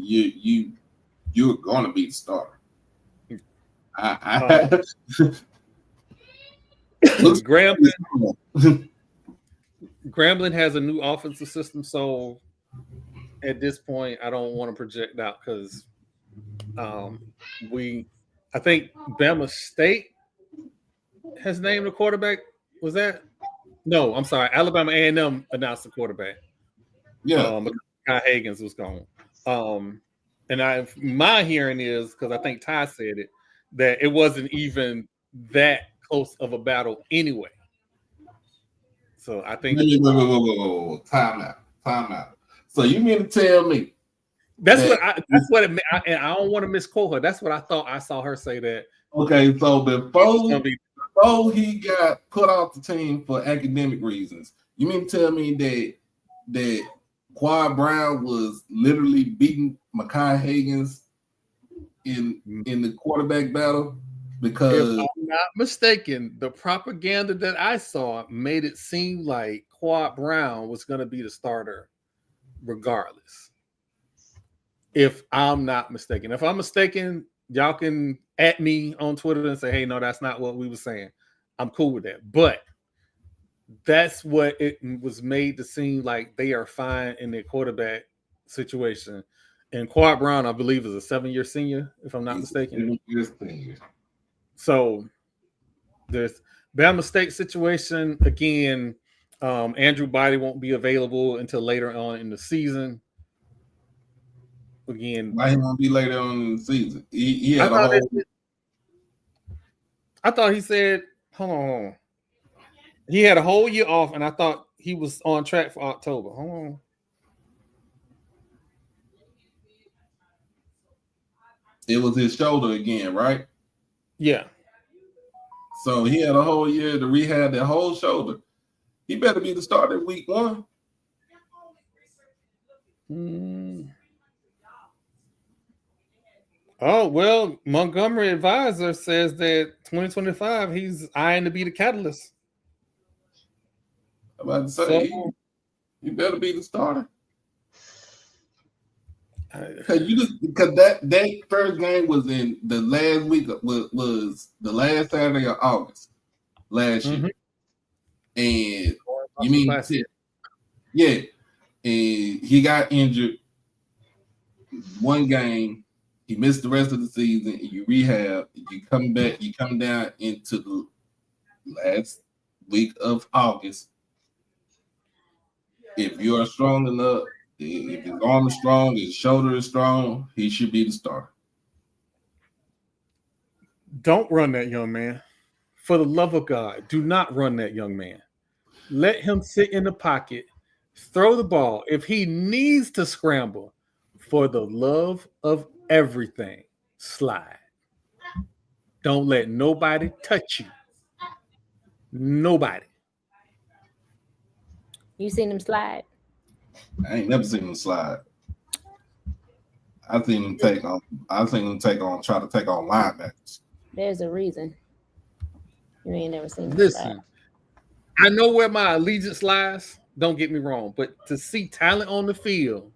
you're going to be the starter. Grambling has a new offensive system, so at this point, I don't want to project out because I think Bama State has named a quarterback. Was that? No, I'm sorry. Alabama A&M announced the quarterback. Yeah, Kai Higgins was gone. And my hearing is because I think Ty said it that it wasn't even that close of a battle anyway. So I think whoa. Time out. So you mean to tell me I don't want to misquote her. That's what I thought I saw her say that. Okay, so before he got put off the team for academic reasons, you mean to tell me that Quad Brown was literally beating Makai Higgins in the quarterback battle? Because if I'm not mistaken, the propaganda that I saw made it seem like Quad Brown was going to be the starter regardless. If I'm not mistaken. If I'm mistaken, y'all can at me on Twitter and say, hey, no, that's not what we were saying. I'm cool with that. But that's what it was made to seem like they are fine in their quarterback situation. And Quad Brown, I believe, is a 7-year senior, if I'm not mistaken. So there's Bama State situation. Again, Andrew Body won't be available until later on in the season. Again, why he won't be later on in the season? I thought he said, hold on. He had a whole year off, and I thought he was on track for October. Hold on. It was his shoulder again, right? Yeah. So he had a whole year to rehab that whole shoulder. He better be the starter week 1. Oh, well, Montgomery Advisor says that 2025, he's eyeing to be the catalyst. I'm about to say, he better be the starter. Because that first game was in the last week was the last Saturday of August last year, and you mean yeah, and he got injured one game. He missed the rest of the season. And you rehab. You come back. You come down into the last week of August. If you are strong enough, if his arm is strong, his shoulder is strong, he should be the starter. Don't run that young man. For the love of God, do not run that young man. Let him sit in the pocket, throw the ball. If he needs to scramble, for the love of everything, slide. Don't let nobody touch you. Nobody. You seen him slide? I ain't never seen him slide. I seen him try to take on linebackers. There's a reason. You ain't never seen him Listen, slide. I know where my allegiance lies. Don't get me wrong, but to see talent on the field,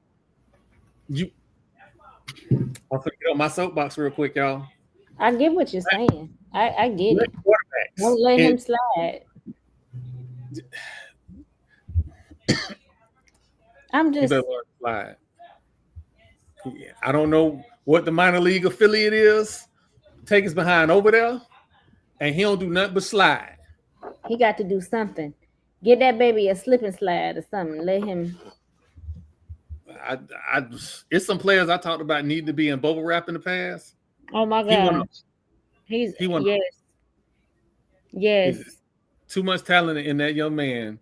I'll get on my soapbox real quick, y'all. I get what you're saying. I get it. Don't let him slide. I'm just. Slide. I don't know what the minor league affiliate is. Take us behind over there, and he don't do nothing but slide. He got to do something. Get that baby a slip and slide or something. Let him. It's some players I talked about need to be in bubble wrap in the past. Oh my God. He yes. Too much talent in that young man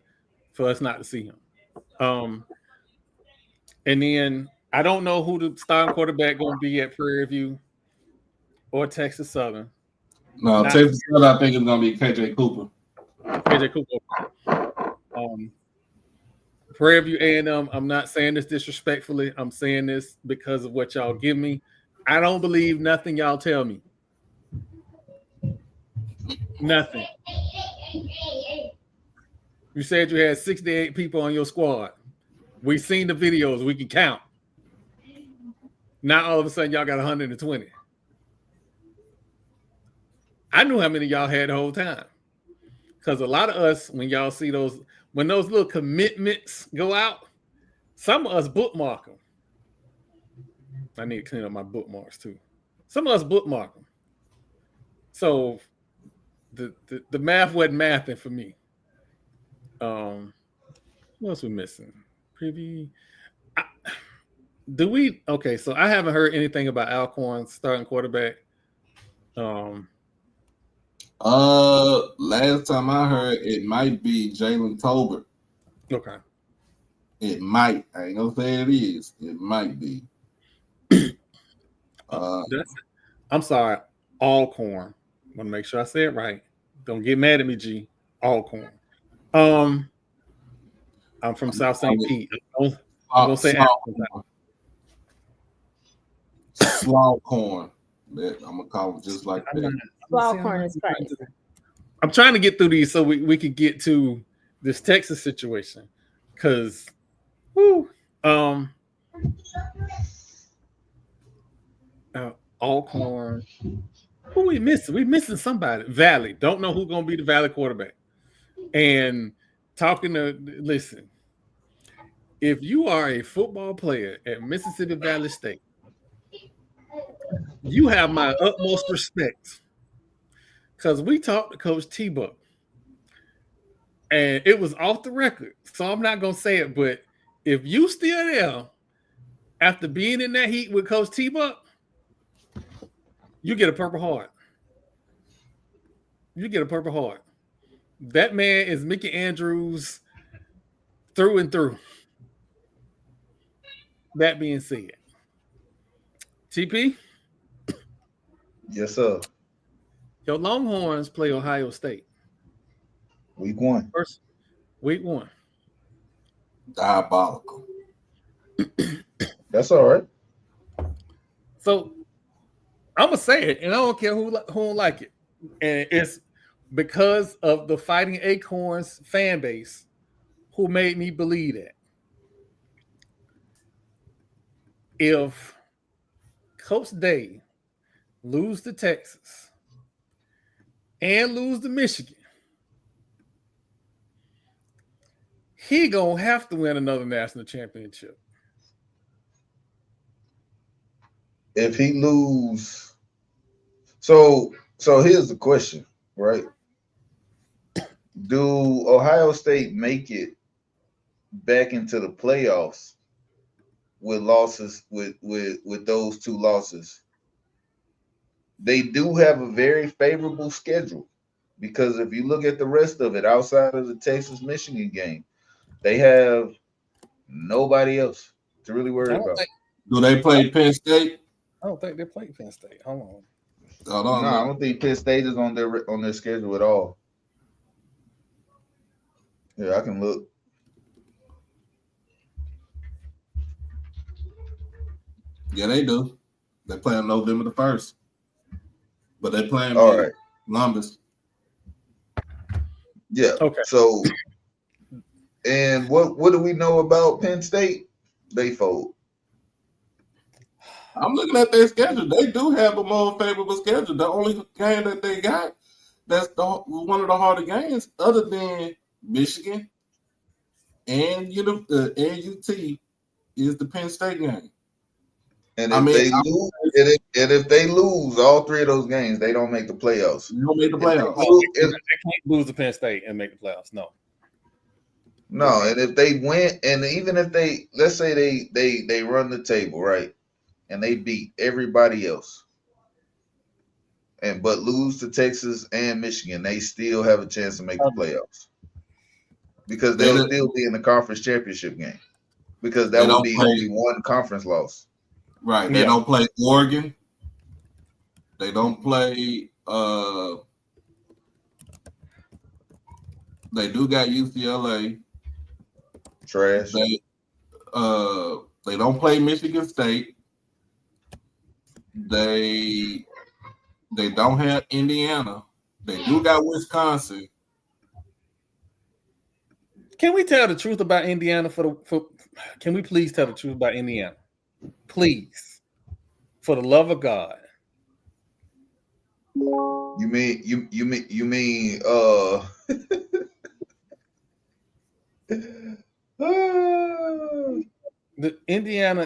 for us not to see him. And then I don't know who the starting quarterback going to be at Prairie View or Texas Southern. No, Texas Southern, I think it's going to be KJ Cooper. KJ Cooper. Prairie View A&M, I'm not saying this disrespectfully. I'm saying this because of what y'all give me. I don't believe nothing y'all tell me. Nothing. You said you had 68 people on your squad. We've seen the videos. We can count. Now all of a sudden y'all got 120. I knew how many y'all had the whole time. Because a lot of us, when y'all see those, when those little commitments go out, some of us bookmark them. I need to clean up my bookmarks too. Some of us bookmark them. So the math wasn't mathing for me. What else we missing? Preview. Okay, so I haven't heard anything about Alcorn starting quarterback. Last time I heard, it might be Jalen Tolbert. Okay. It might. I ain't gonna say it is. It might be. I'm sorry, Alcorn. I want to make sure I say it right. Don't get mad at me, G. Alcorn. I'm from South St. Pete. I'm gonna say Slaughcorn. I'm gonna call it just like that. Slaughcorn is crazy. I'm trying to get through these so we could get to this Texas situation. Because Alcorn. Who we missing? We missing somebody. Valley. Don't know who's gonna be the Valley quarterback. And listen, if you are a football player at Mississippi Valley State, you have my utmost respect. Because we talked to Coach T-Buck. And it was off the record. So I'm not gonna say it, but if you still there after being in that heat with Coach T-Buck, you get a Purple Heart. You get a Purple Heart. That man is Mickey Andrews through and through. That being said, TP? Yes, sir. Your Longhorns play Ohio State. Week 1. Week 1. Diabolical. That's all right. So I'm gonna say it, and I don't care who don't like it. And it's because of the Fighting Acorns fan base who made me believe that. if Coach Day lose to Texas and lose to Michigan, he gonna have to win another national championship. If he lose, so here's the question, right? Do Ohio State make it back into the playoffs with losses with those two losses? They do have a very favorable schedule, because if you look at the rest of it outside of the Texas Michigan game, they have nobody else to really worry about. Do they play Penn State? I don't think they played Penn State. Hold No, I don't think Penn State is on their schedule at all. Yeah, I can look. Yeah, they do. They play on November the 1st. But they playing right. Columbus. Yeah. Okay. So, and what do we know about Penn State? They fold. I'm looking at their schedule. They do have a more favorable schedule. The only game that they got that's one of the harder games, other than Michigan and UT, is the Penn State game. And if they lose all three of those games, they don't make the playoffs. They don't make the playoffs. They can't lose to Penn State and make the playoffs. No. No, and if they win, and even if they, let's say they run the table, right, and they beat everybody else, but lose to Texas and Michigan, they still have a chance to make the playoffs, because they'll still be in the conference championship game, because that would be only one conference loss. Right. They don't play Oregon. They don't play they do got UCLA. Trash. They don't play Michigan State. They don't have Indiana. They do got Wisconsin. Can we tell the truth about Indiana can we please tell the truth about Indiana? Please, for the love of God. You mean the Indiana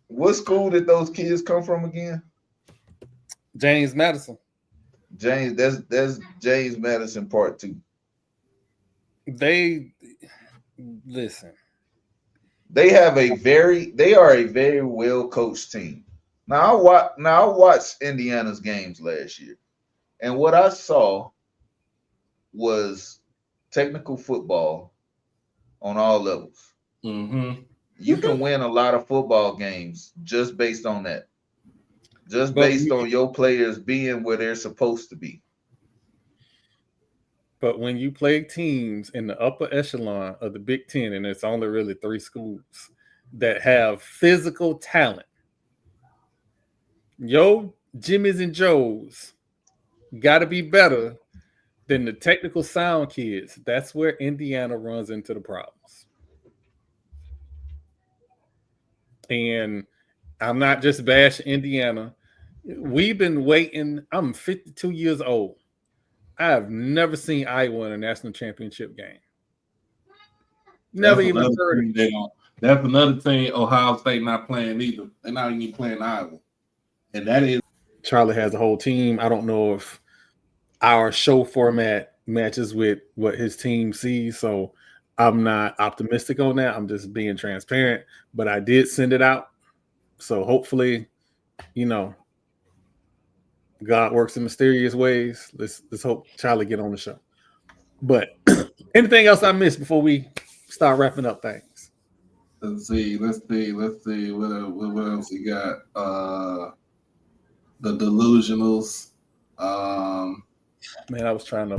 what school did those kids come from again? James Madison. That's James Madison Part 2. They are a very well coached team. Now I watched Indiana's games last year, and what I saw was technical football on all levels. Mm-hmm. You can win a lot of football games just based on that. Based on your players being where they're supposed to be. But when you play teams in the upper echelon of the Big Ten, and it's only really 3 schools that have physical talent, your Jimmys and Joes got to be better than the technical sound kids. That's where Indiana runs into the problems. And I'm not just bashing Indiana. We've been waiting. I'm 52 years old. I have never seen Iowa in a national championship game. Never even heard of it. That's another thing Ohio State not playing either. They're not even playing Iowa. And that is Charlie has a whole team. I don't know if our show format matches with what his team sees, so I'm not optimistic on that. I'm just being transparent, but I did send it out. So hopefully, God works in mysterious ways. Let's hope Charlie get on the show. But anything else I missed before we start wrapping up things? Let's see. What else we got? The Delusionals. Man, I was trying to.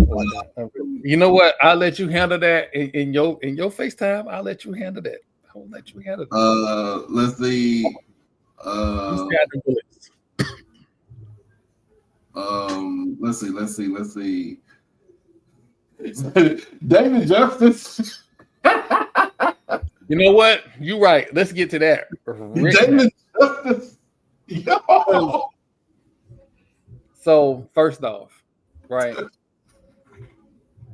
You know what? I'll let you handle that in your FaceTime. I'll let you handle that. I will let you handle that. Let's see. Let's see. David Justice. You know what? You're right. Let's get to that. David Justice. Yo. So first off, right?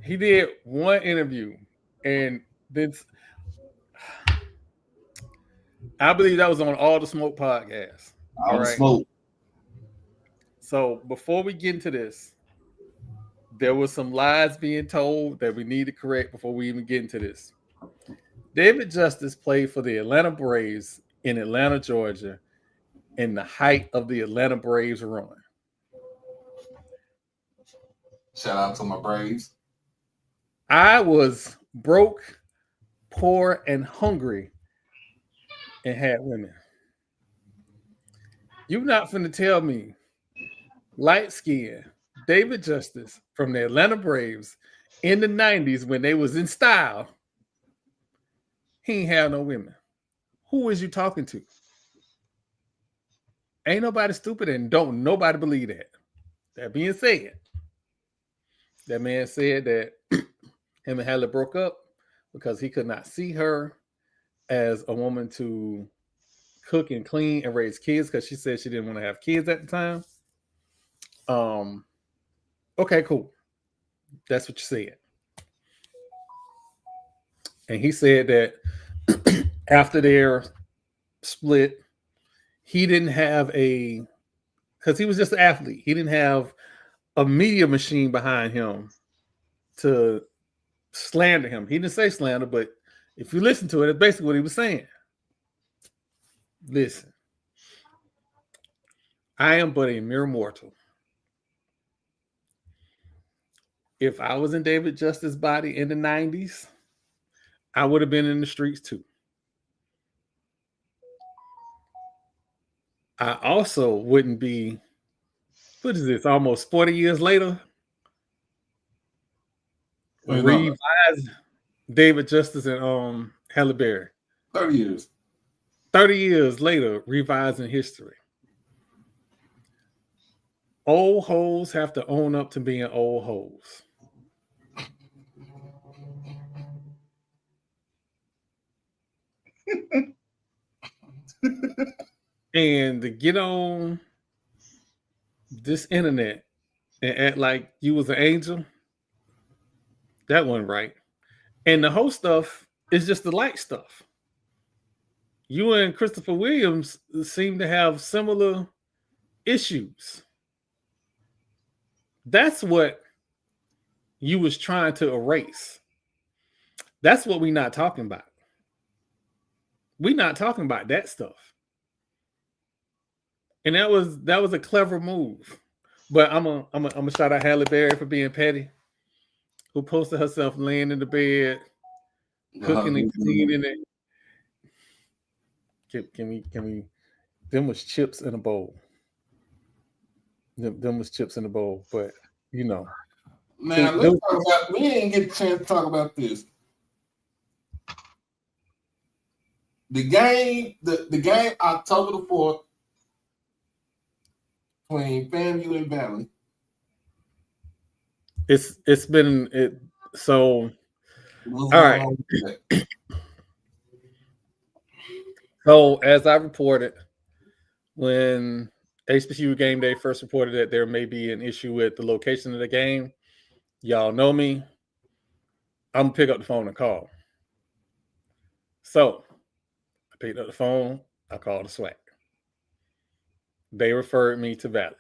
He did one interview, and this I believe that was on All the Smoke podcast. All the smoke. So before we get into this, there was some lies being told that we need to correct before we even get into this. David Justice played for the Atlanta Braves in Atlanta, Georgia, in the height of the Atlanta Braves run. Shout out to my Braves. I was broke, poor, and hungry and had women. You're not finna tell me light skin David Justice from the Atlanta Braves in the 90s when they was in style, he ain't have no women. Who is you talking to? Ain't nobody stupid and don't nobody believe that. That being said, that man said that him and Halle broke up because he could not see her as a woman to cook and clean and raise kids because she said she didn't want to have kids at the time. Okay, cool. That's what you said. And he said that after their split, he didn't have because he was just an athlete. He didn't have a media machine behind him to slander him. He didn't say slander, but if you listen to it, it's basically what he was saying. Listen, I am but a mere mortal. If I was in David Justice's body in the 90s, I would have been in the streets too. I also wouldn't be, what is this, almost 40 years later? Revised David Justice and Halle Berry. 30 years. 30 years later, revising history. Old hoes have to own up to being old hoes. And to get on this internet and act like you was an angel, that wasn't right. And the whole stuff is just the light stuff. You and Christopher Williams seem to have similar issues. That's what you was trying to erase. That's what we're not talking about. We're not talking about that stuff. And that was a clever move. But I'm a shout out Halle Berry for being petty, who posted herself laying in the bed, cooking and cleaning it. Can we? Them was chips in a bowl. Them was chips in a bowl, but you know. Man, let's talk about. We didn't get a chance to talk about this. The game October the 4th between FAMU and Valley. It's been it so. All right. So as I reported, when HBCU Game Day first reported that there may be an issue with the location of the game, y'all know me. I'm gonna pick up the phone and call. So I picked up the phone. I called the SWAC. They referred me to Valley.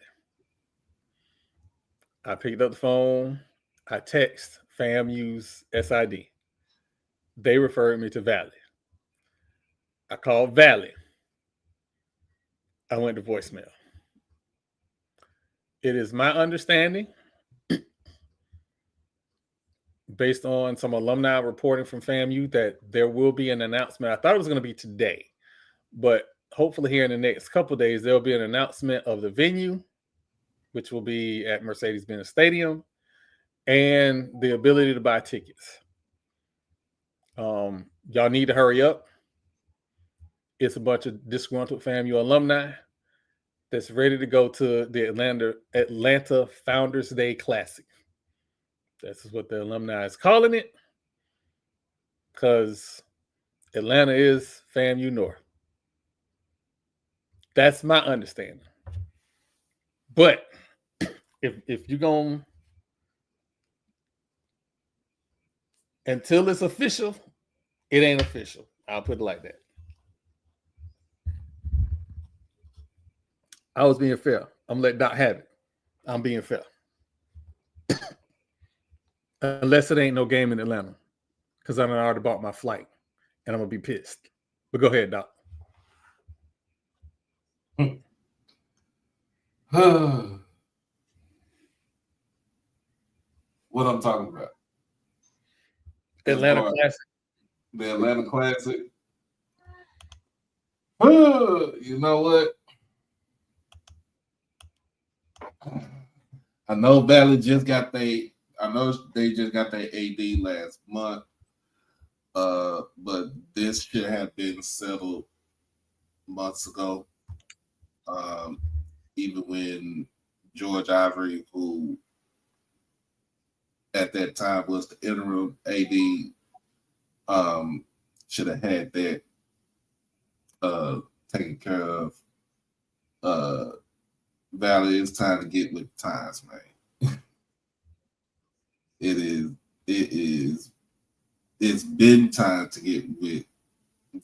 I picked up the phone. I text FAMU's SID. They referred me to Valley. I called Valley. I went to voicemail. It is my understanding, based on some alumni reporting from FAMU, that there will be an announcement. I thought it was going to be today, but hopefully here in the next couple of days, there'll be an announcement of the venue, which will be at Mercedes-Benz Stadium, and the ability to buy tickets. Y'all need to hurry up. It's a bunch of disgruntled FAMU alumni that's ready to go to the Atlanta Founders Day Classic. This is what the alumni is calling it, because Atlanta is FAMU North. That's my understanding. But if you're going, until it's official, it ain't official. I'll put it like that. I was being fair. I'm gonna let Doc have it. I'm being fair. Unless it ain't no game in Atlanta. Because I already bought my flight. And I'm gonna be pissed. But go ahead, Doc. What I'm talking about? Atlanta Classic. The Atlanta Classic. You know what? I know Valley just got they just got their AD last month. But this should have been settled months ago. Even when George Ivory, who at that time was the interim AD, should have had that taken care of. Valley, it's time to get with the times, man. It's been time to get with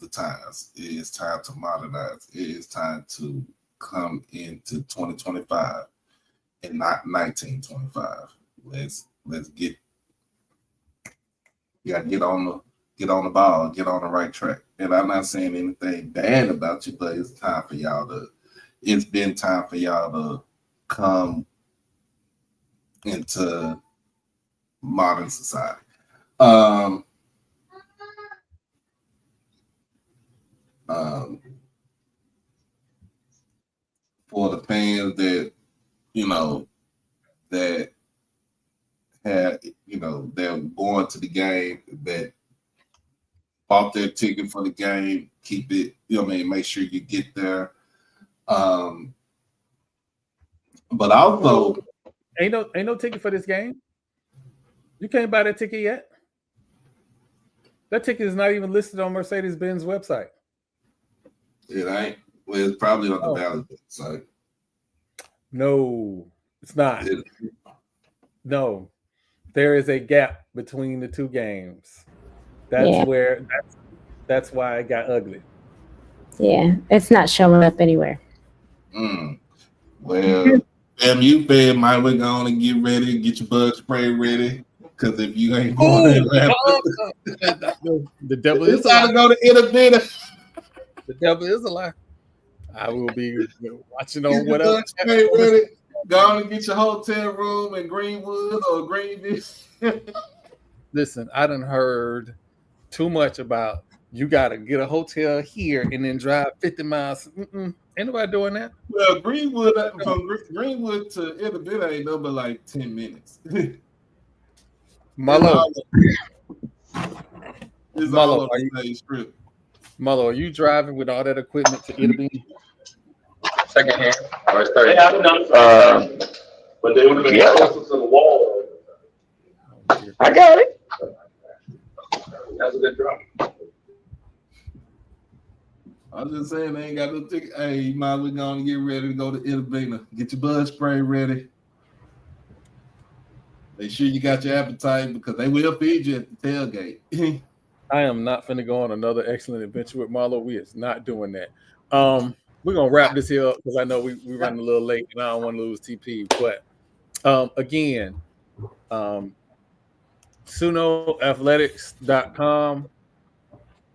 the times. It is time to modernize. It is time to come into 2025 and not 1925. Let's get. You gotta get on the ball, get on the right track. And I'm not saying anything bad about you, but it's time for y'all to. It's been time for y'all to come into modern society. For the fans that that had they're going to the game, that bought their ticket for the game, keep it. Make sure you get there. But also, ain't no ticket for this game. You can't buy that ticket yet. That ticket is not even listed on Mercedes-Benz website. It ain't. Well, it's probably on the Valley website. No, it's not. No, there is a gap between the two games. That's why it got ugly. Yeah, it's not showing up anywhere. Well, you fed might we go on and get ready, get your bug spray ready. Because if you ain't going the devil is a lie. To go to innovator. The devil is a lie. I will be watching on whatever. Ready. Go on and get your hotel room in Greenwood or Greenville. Listen, I done heard too much about you got to get a hotel here and then drive 50 miles. Ain't nobody doing that. Well, Greenwood from Greenwood to Innovator ain't no but like 10 minutes. Marlo, are you driving with all that equipment to Italy? Second hand or third? But they would have been closer to the wall. I got it. That's a good drop. I'm just saying they ain't got no ticket. Hey, you might as well go and get ready to go to Innovator. Get your bug spray ready. Make sure you got your appetite because they will feed you at the tailgate. I am not finna go on another excellent adventure with Marlo. We is not doing that. We're gonna wrap this here up because I know we running a little late and I don't want to lose TP. But again, SunoAthletics.com.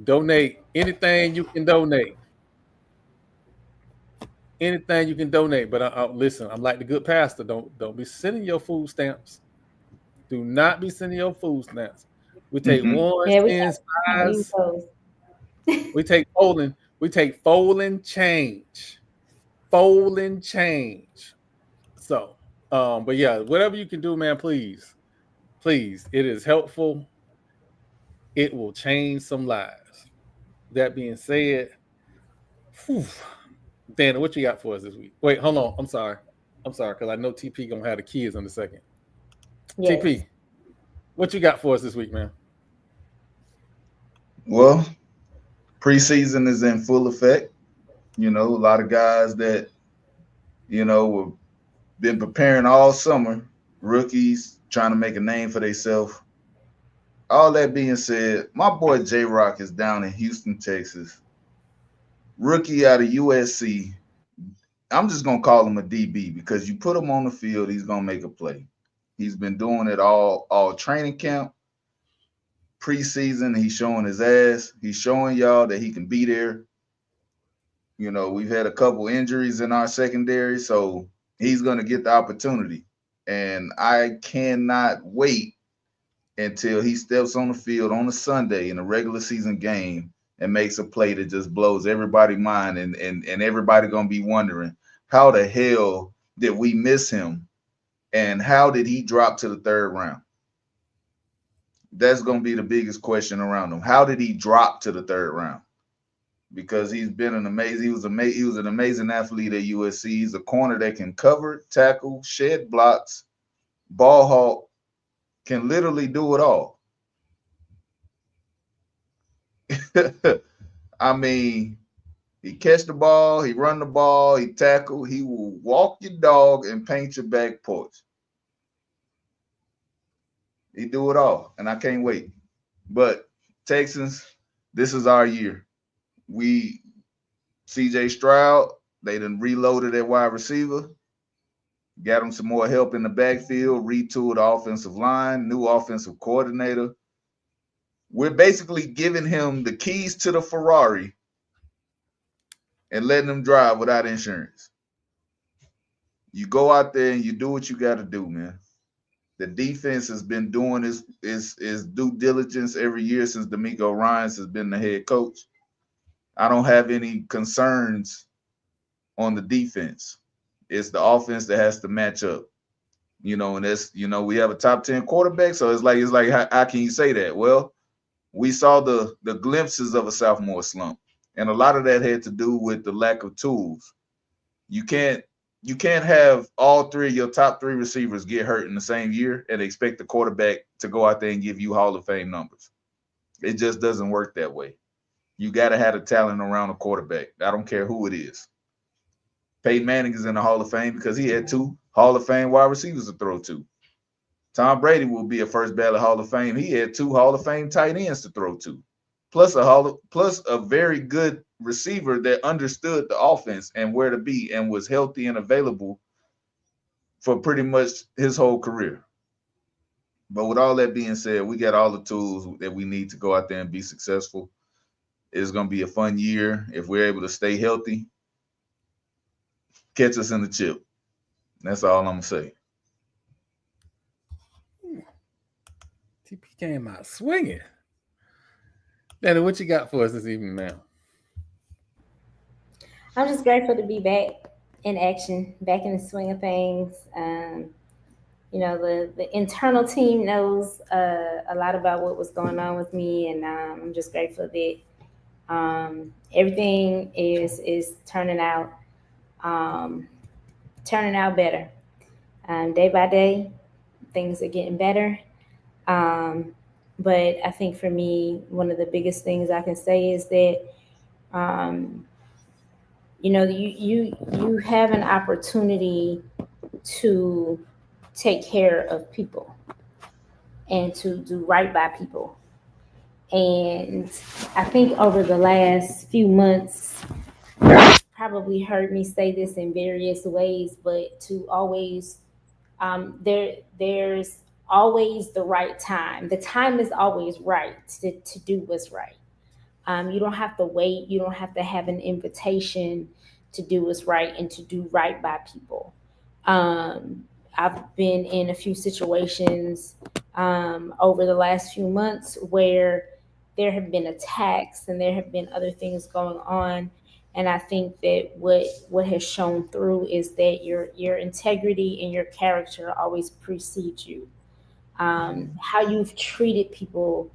Donate anything you can donate. Anything you can donate. But listen, I'm like the good pastor. Don't be sending your food stamps. Do not be sending your food stamps. We take ones, tens, fives. We take folding. We take folding change. Folding change. So, but yeah, whatever you can do, man, please. Please. It is helpful. It will change some lives. That being said, Dana, what you got for us this week? Wait, hold on. I'm sorry, because I know TP gonna have the kids in a second. Yes. TP, what you got for us this week, man? Well, Preseason is in full effect. You know, a lot of guys that, you know, have been preparing all summer, rookies trying to make a name for themselves. All that being said, my boy J Rock is down in Houston, Texas. Rookie out of USC. I'm just gonna call him a DB because you put him on the field, he's gonna make a play. He's been doing it all training camp, preseason. He's showing his ass. He's showing y'all that he can be there. You know, we've had a couple injuries in our secondary, so he's gonna get the opportunity. And I cannot wait until he steps on the field on a Sunday in a regular season game and makes a play that just blows everybody's mind, and everybody gonna be wondering how the hell did we miss him and how did he drop to the third round? That's gonna be the biggest question around him. How did he drop to the third round? Because he's been an amazing, he was an amazing athlete at USC. He's a corner that can cover, tackle, shed blocks, ball hawk, can literally do it all. I mean, he catch the ball, he run the ball, he tackle, he will walk your dog and paint your back porch. He do it all, and I can't wait. But Texans, this is our year. We CJ Stroud, they done reloaded at wide receiver, got him some more help in the backfield, retooled the offensive line, new offensive coordinator. We're basically giving him the keys to the Ferrari and letting him drive without insurance. You go out there and you do what you got to do, man. The defense has been doing his due diligence every year since D'Amico Ryans has been the head coach. I don't have any concerns on the defense. It's the offense that has to match up. You know, and that's, you know, we have a top 10 quarterback, so it's like how can you say that? Well, we saw the glimpses of a sophomore slump, and a lot of that had to do with the lack of tools. You can't have all three of your top three receivers get hurt in the same year and expect the quarterback to go out there and give you Hall of Fame numbers. It just doesn't work that way. You got to have the talent around a quarterback. I don't care who it is. Peyton Manning is in the Hall of Fame because he had two Hall of Fame wide receivers to throw to. Tom Brady will be a first ballot Hall of Fame. He had two Hall of Fame tight ends to throw to, plus a very good receiver that understood the offense and where to be and was healthy and available for pretty much his whole career. But with all that being said, we got all the tools that we need to go out there and be successful. It's going to be a fun year if we're able to stay healthy. Catch us in the chip. That's all I'm going to say. TP came out swinging. Danny, what you got for us this evening, man? I'm just grateful to be back in action, back in the swing of things. You know, the internal team knows a lot about what was going on with me, and I'm just grateful that everything is turning out better. Day by day, things are getting better. But I think for me, one of the biggest things I can say is that, you know, you have an opportunity to take care of people and to do right by people. And I think over the last few months, you've probably heard me say this in various ways, but to always, there's always the right time. The time is always right to do what's right. You don't have to wait. You don't have to have an invitation to do what's right and to do right by people. I've been in a few situations over the last few months where there have been attacks and there have been other things going on. And I think that what has shown through is that your integrity and your character always precedes you. How you've treated people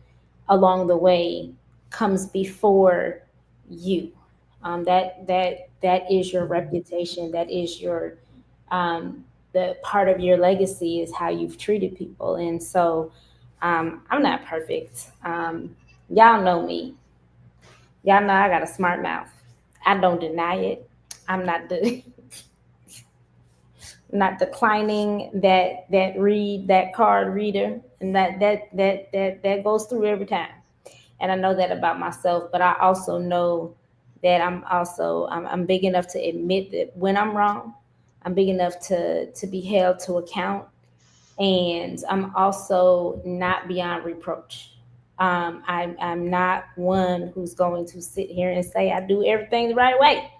along the way comes before you. That is your reputation. That is your the part of your legacy is how you've treated people. And so I'm not perfect. Y'all know me. Y'all know I got a smart mouth. I don't deny it. I'm not not declining that card reader, and that goes through every time. And I know that about myself, but I also know that I'm big enough to admit that when I'm wrong. I'm big enough to be held to account, and I'm also not beyond reproach. I'm not one who's going to sit here and say I do everything the right way.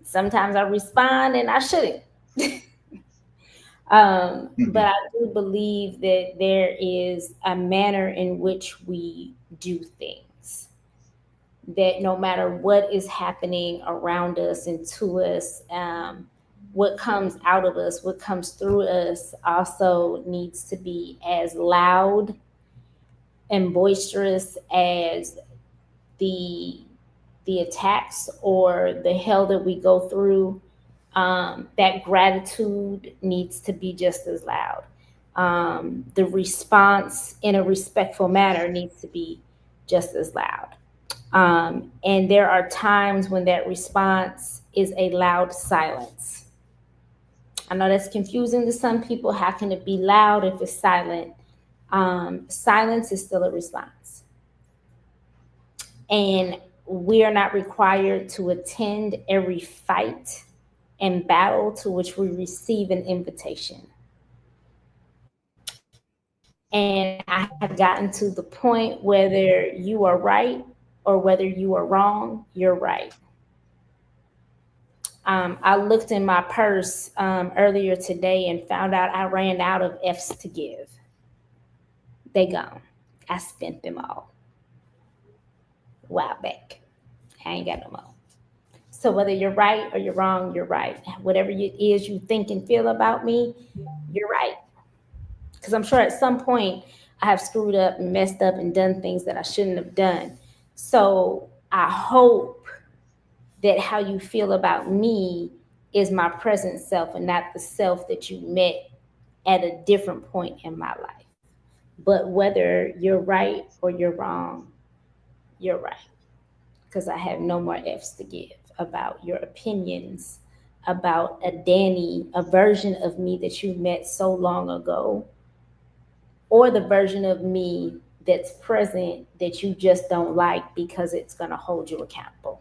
Sometimes I respond and I shouldn't. But I do believe that there is a manner in which we do things. That no matter what is happening around us and to us, what comes out of us, what comes through us, also needs to be as loud and boisterous as the the attacks or the hell that we go through. That gratitude needs to be just as loud. The response in a respectful manner needs to be just as loud. And there are times when that response is a loud silence. I know that's confusing to some people. How can it be loud if it's silent? Silence is still a response. And we are not required to attend every fight and battle to which we receive an invitation. And I have gotten to the point whether you are right or whether you are wrong, you're right. I looked in my purse earlier today and found out I ran out of F's to give. They gone. I spent them all a while back. I ain't got no more. So whether you're right or you're wrong, you're right. Whatever it is you think and feel about me, you're right. Because I'm sure at some point I have screwed up and messed up and done things that I shouldn't have done. So I hope that how you feel about me is my present self and not the self that you met at a different point in my life. But whether you're right or you're wrong, you're right. Because I have no more F's to give about your opinions about a Danny, a version of me that you met so long ago, or the version of me that's present that you just don't like because it's going to hold you accountable.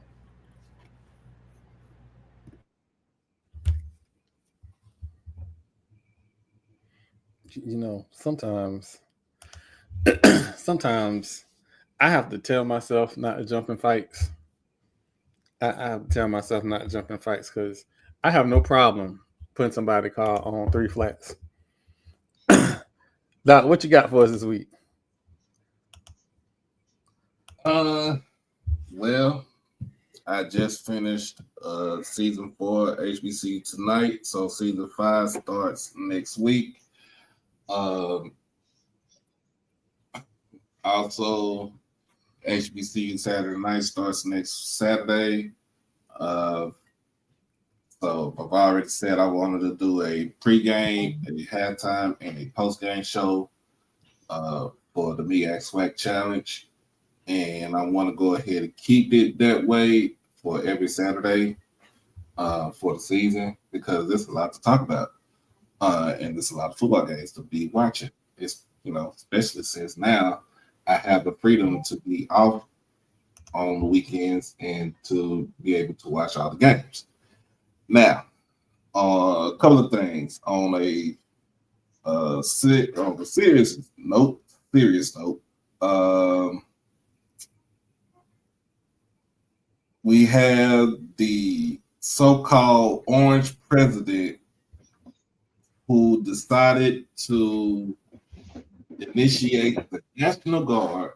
You know, sometimes I have to tell myself not to jump in fights. I have to tell myself not to jump in fights because I have no problem putting somebody car on three flats. Doc, what you got for us this week? Well, I just finished season 4 HBCU tonight, so season 5 starts next week. Also, HBCU Saturday night starts next Saturday. So I've already said I wanted to do a pregame, a halftime, and a postgame show for the Me Act Swag Challenge. And I want to go ahead and keep it that way for every Saturday for the season because there's a lot to talk about. And there's a lot of football games to be watching. It's, especially since now I have the freedom to be off on the weekends and to be able to watch all the games. Now, a couple of things on a serious note. We have the so-called orange president who decided to initiate the National Guard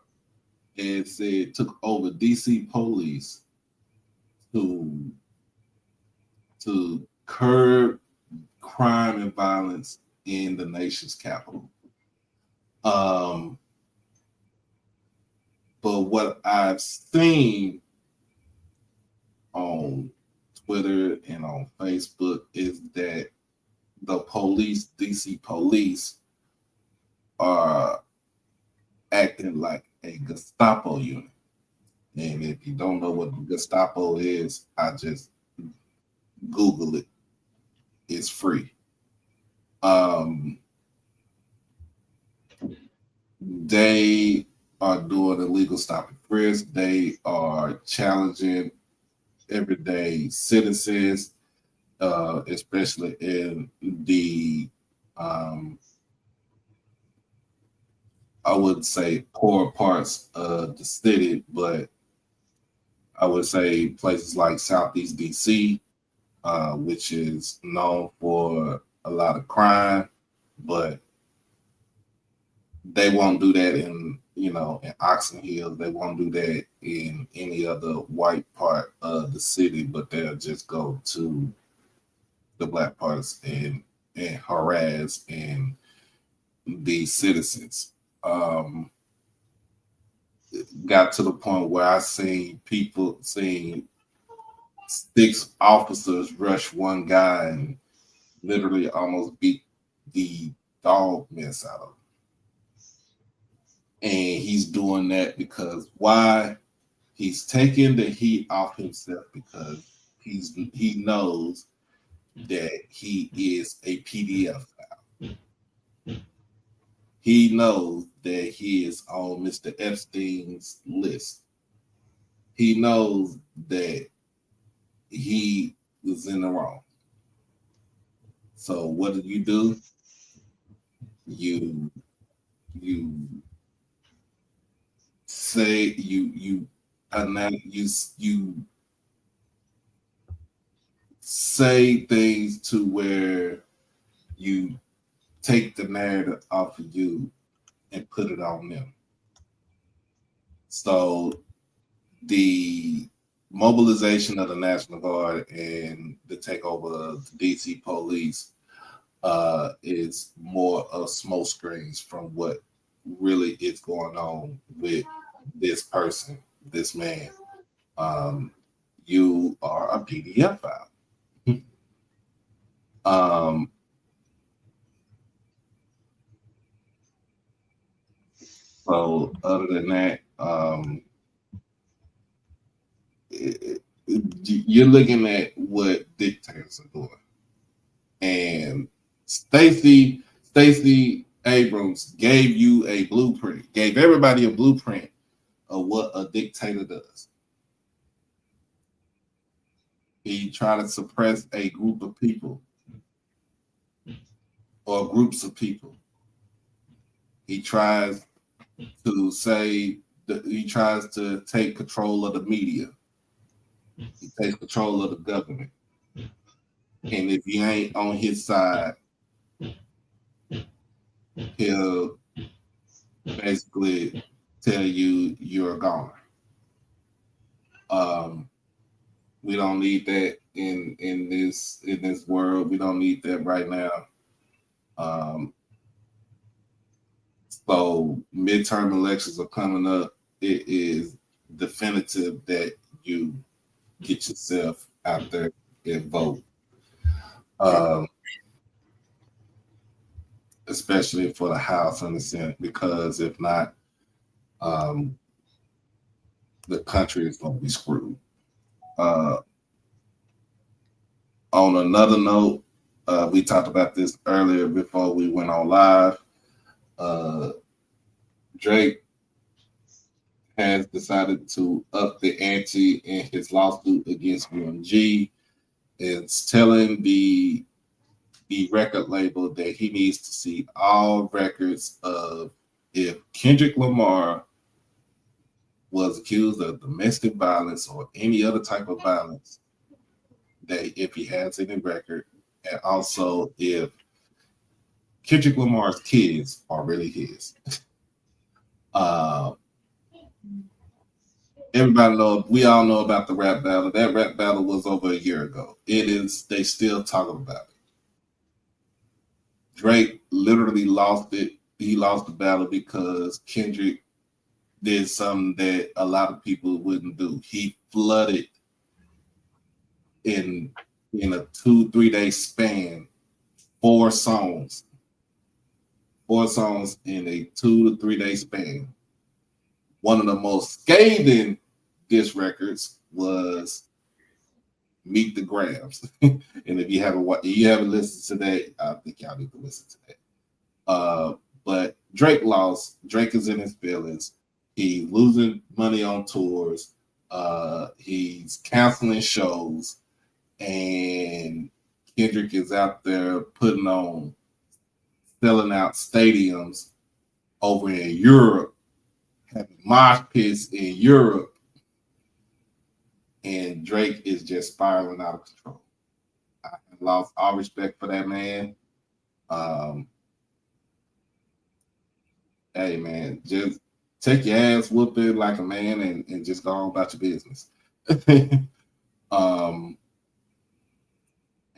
and said took over DC police to curb crime and violence in the nation's capital. But what I've seen on Twitter and on Facebook is that the police, DC police, are acting like a Gestapo unit. And if you don't know what the Gestapo is, I just Google it. It's free. They are doing illegal stop and frisk. They are challenging everyday citizens, especially in the I wouldn't say poor parts of the city, but I would say places like Southeast DC, which is known for a lot of crime, but they won't do that in Oxon Hill. They won't do that in any other white part of the city, but they'll just go to the black parts and harass and the citizens. Got to the point where I seen 6 officers rush one guy and literally almost beat the dog mess out of him. And he's doing that because why? He's taking the heat off himself because he knows that he is a PDF file. He knows that he is on Mr. Epstein's list. He knows that he was in the wrong. So what do? You say you say things to where you take the narrative off of you and put it on them. So the mobilization of the National Guard and the takeover of the DC police is more of smoke screens from what really is going on with this person, this man. You are a PDF file. So other than that, you're looking at what dictators are doing. And Stacey Abrams gave you a blueprint, gave everybody a blueprint of what a dictator does. He tried to suppress a group of people or groups of people. He tries to take control of the media. He takes control of the government. And if you ain't on his side, he'll basically tell you you're a goner. We don't need that in this world. We don't need that right now. So midterm elections are coming up. It is definitive that you get yourself out there and vote. Especially for the House and the Senate, because if not, the country is going to be screwed. On another note, we talked about this earlier before we went on live. Drake has decided to up the ante in his lawsuit against UMG. It's telling the record label that he needs to see all records of if Kendrick Lamar was accused of domestic violence or any other type of violence, that if he has any record, and also if Kendrick Lamar's kids are really his. We all know about the rap battle. That rap battle was over a year ago. They still talking about it. Drake literally lost it. He lost the battle because Kendrick did something that a lot of people wouldn't do. He flooded in a 2-3 day span, 4 songs in a 2 to 3 day span. One of the most scathing diss records was Meet the Grams. And if you haven't listened to that, I think y'all need to listen to that. But Drake lost. Drake is in his feelings. He's losing money on tours. He's canceling shows. And Kendrick is out there selling out stadiums over in Europe, having mosh pits in Europe. And Drake is just spiraling out of control. I have lost all respect for that man. Hey, man, just take your ass whooping like a man and just go on about your business.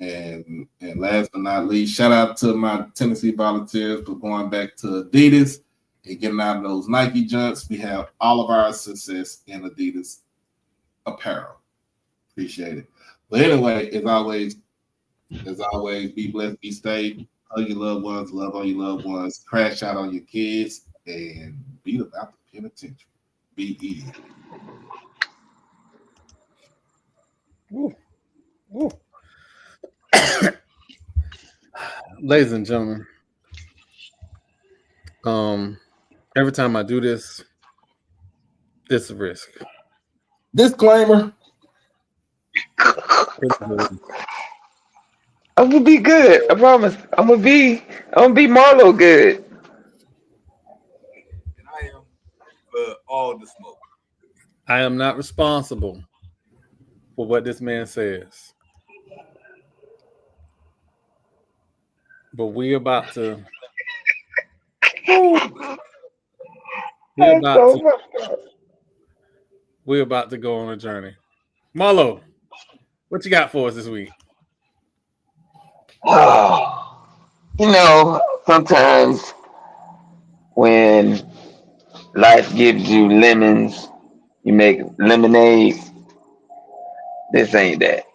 And last but not least, shout out to my Tennessee Volunteers for going back to Adidas and getting out of those Nike junks. We have all of our success in Adidas apparel. Appreciate it. But anyway, as always, be blessed, be safe, hug your loved ones, love on your loved ones, crash out on your kids, and beat about the penitentiary. Be easy. Ladies and gentlemen, every time I do this, it's a risk. Disclaimer. I'm gonna be good. I promise. I'm gonna be Marlo good. And I am for all the smoke. I am not responsible for what this man says. But we're about to go on a journey. Marlo, what you got for us this week? Oh, sometimes when life gives you lemons, you make lemonade. This ain't that.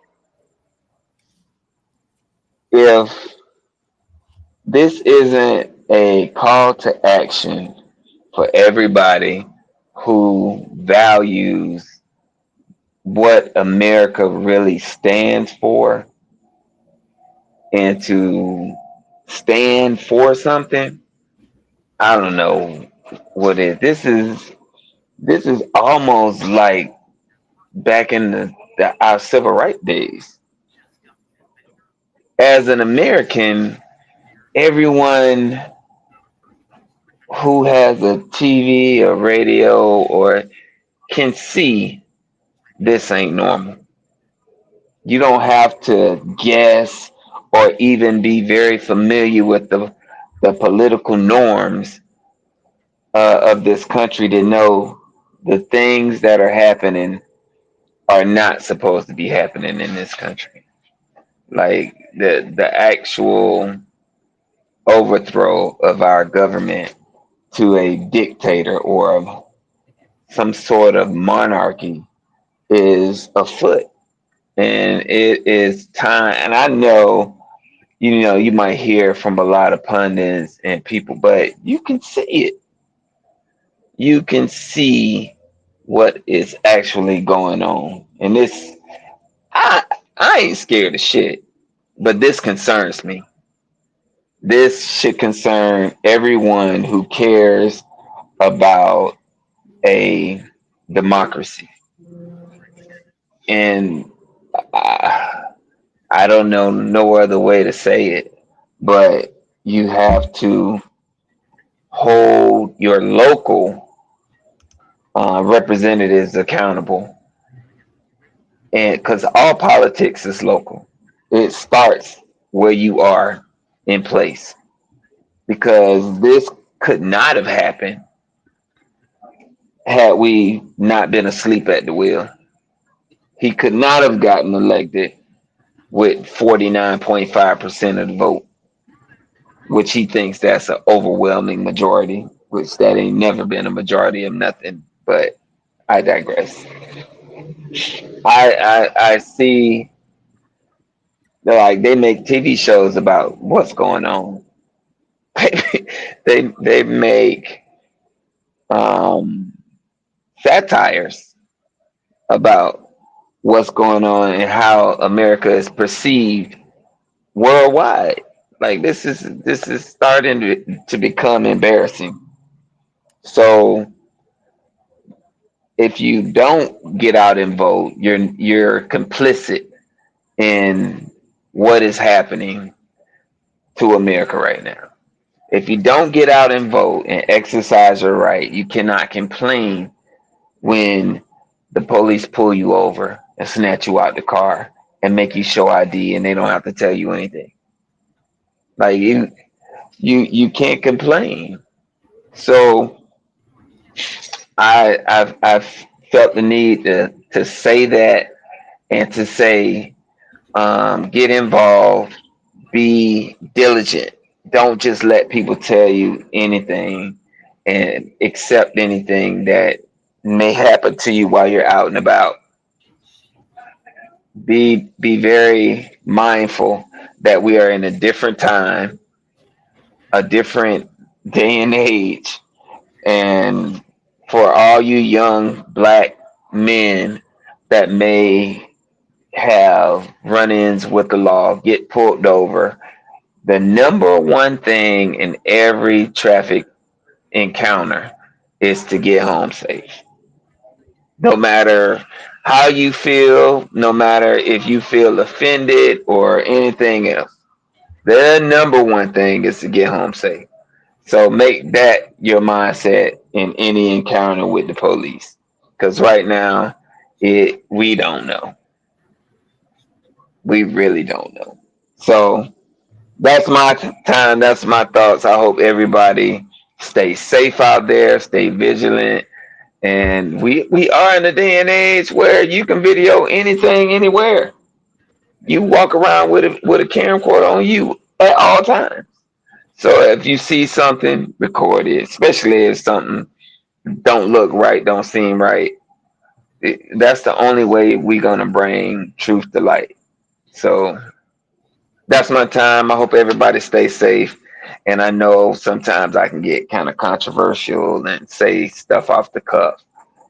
If this isn't a call to action for everybody who values what America really stands for and to stand for something, I don't know what it is. This is almost like back in our civil rights days. As an American, everyone who has a TV or radio or can see this ain't normal. You don't have to guess or even be very familiar with the political norms of this country to know the things that are happening are not supposed to be happening in this country. Like the actual overthrow of our government to a dictator or some sort of monarchy is afoot. And it is time. And I know, you might hear from a lot of pundits and people, but you can see it. You can see what is actually going on. And I ain't scared of shit, but this concerns me. This should concern everyone who cares about a democracy. And I don't know no other way to say it, but you have to hold your local representatives accountable, and because all politics is local, it starts where you are in place. Because this could not have happened had we not been asleep at the wheel. He could not have gotten elected with 49.5% of the vote, which he thinks that's an overwhelming majority, which that ain't never been a majority of nothing. But I digress. I see, like, they make TV shows about what's going on. they make satires about what's going on and how America is perceived worldwide. Like this is starting to become embarrassing. So if you don't get out and vote, you're complicit in what is happening to America right now. If you don't get out and vote and exercise your right, you cannot complain when the police pull you over and snatch you out the car and make you show ID and they don't have to tell you anything. Like you can't complain. So I've felt the need to say that and to say get involved, be diligent. Don't just let people tell you anything and accept anything that may happen to you while you're out and about. Be very mindful that we are in a different time, a different day and age, and for all you young black men that may have run-ins with the law, get pulled over, the number one thing in every traffic encounter is to get home safe. No matter how you feel, no matter if you feel offended or anything else, the number one thing is to get home safe. So make that your mindset in any encounter with the police. Because right now, we don't know. We really don't know. So that's my time. That's my thoughts. I hope everybody stays safe out there, stay vigilant. And we are in a day and age where you can video anything anywhere. You walk around with a camcorder on you at all times. So if you see something, record it, especially if something don't look right, don't seem right. That's the only way we're gonna bring truth to light. So that's my time. I hope everybody stays safe. And I know sometimes I can get kind of controversial and say stuff off the cuff,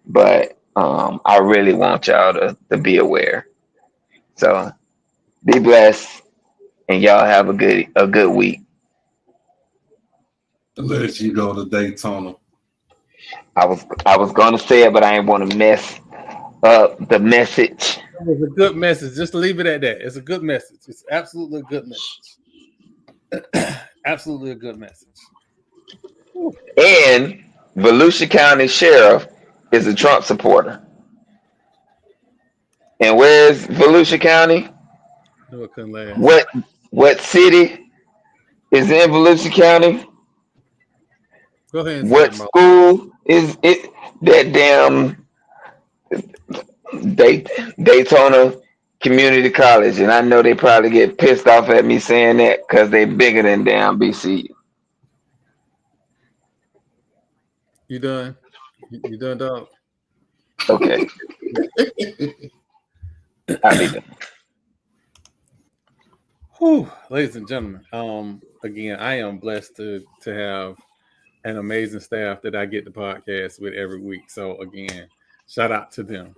but I really want y'all to be aware. So be blessed, and y'all have a good week. Let you go to Daytona. I was gonna say it, but I didn't want to mess up the message. It's a good message. Just leave it at that. It's a good message. It's absolutely a good message. Absolutely a good message. And Volusia County Sheriff is a Trump supporter. And where's Volusia County? No, it couldn't last. What city is in Volusia County? Go ahead and say What it, Mo. school is it? That damn Daytona Community College. And I know they probably get pissed off at me saying that because they bigger than damn BCU. You done? You done, dog? Okay. I'll be done. Whew, ladies and gentlemen, again, I am blessed to have an amazing staff that I get the podcast with every week. So again, shout out to them.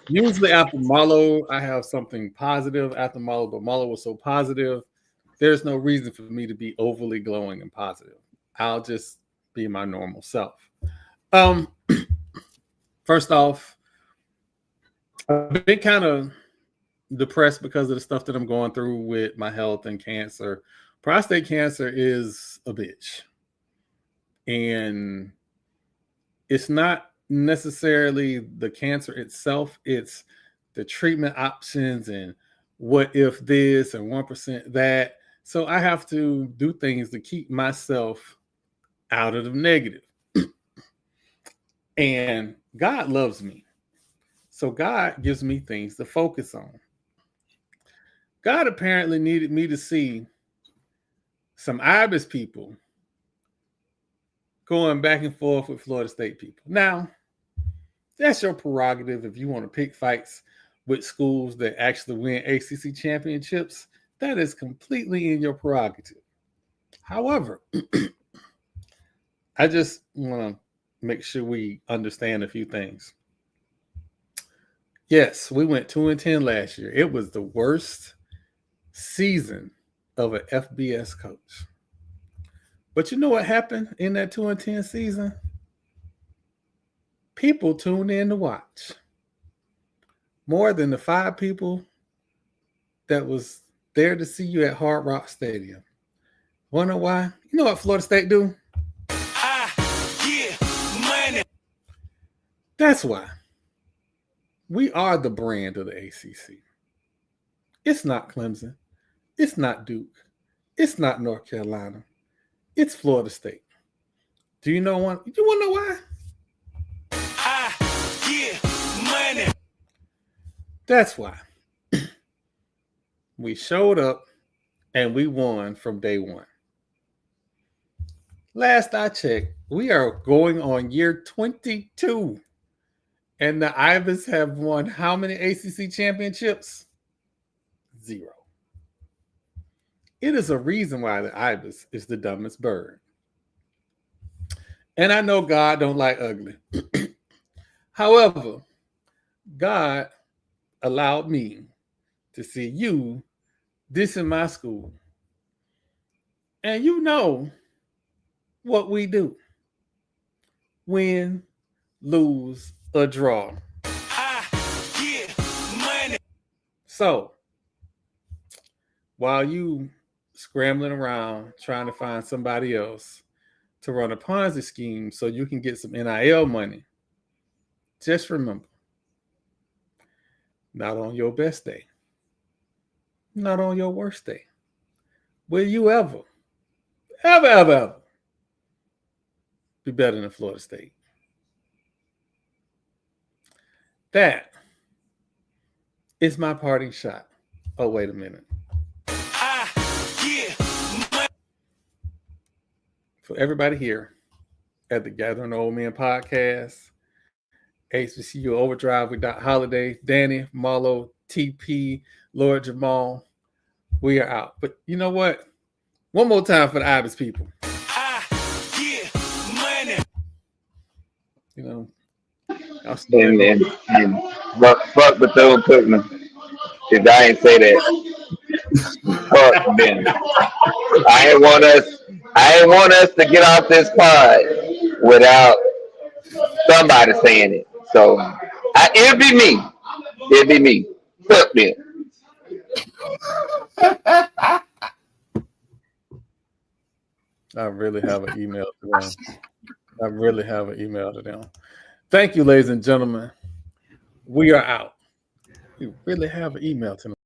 Usually after Marlo, I have something positive after Marlo, but Marlo was so positive, there's no reason for me to be overly glowing and positive. I'll just be my normal self. First off, I've been kind of depressed because of the stuff that I'm going through with my health and cancer. Prostate cancer is a bitch. And it's not necessarily the cancer itself, it's the treatment options and what if this and 1% that. So I have to do things to keep myself out of the negative. And God loves me. So God gives me things to focus on. God apparently needed me to see some IBIS people going back and forth with Florida State people. Now, that's your prerogative if you want to pick fights with schools that actually win ACC championships. That is completely in your prerogative. However, I just want to make sure we understand a few things. Yes, we went 2-10 last year. It was the worst season of an FBS coach. But you know what happened in that 2-10 season? People tuned in to watch. More than the 5 people that was there to see you at Hard Rock Stadium. Wanna know why? You know what Florida State do? Money. That's why. We are the brand of the ACC. It's not Clemson. It's not Duke. It's not North Carolina. It's Florida State. Do you know one? You want to know why? Money. That's why. We showed up and we won from day one. Last I checked, we are going on year 22. And the Ibis have won how many ACC championships? 0. It is a reason why the Ibis is the dumbest bird. And I know God don't like ugly. However, God allowed me to see you this in my school. And you know what we do. Win, lose, or draw. So, while you scrambling around trying to find somebody else to run a Ponzi scheme so you can get some NIL money, just remember, not on your best day, not on your worst day, will you ever be better than Florida State. That is my parting shot. Oh, wait a minute. For everybody here at the Gathering Old Men podcast, HBCU Overdrive with Doc Holiday, Danny, Marlo, TP, Lord Jamal, we are out. But you know what? One more time for the Ibis people. You know, and fuck Bethune-Cookman. If I ain't say that, fuck them. I ain't want us to get off this pod without somebody saying it. So it'll be me. It'll be me. Fuck them. I really have an email to them. Thank you, ladies and gentlemen. We are out. We really have an email to them.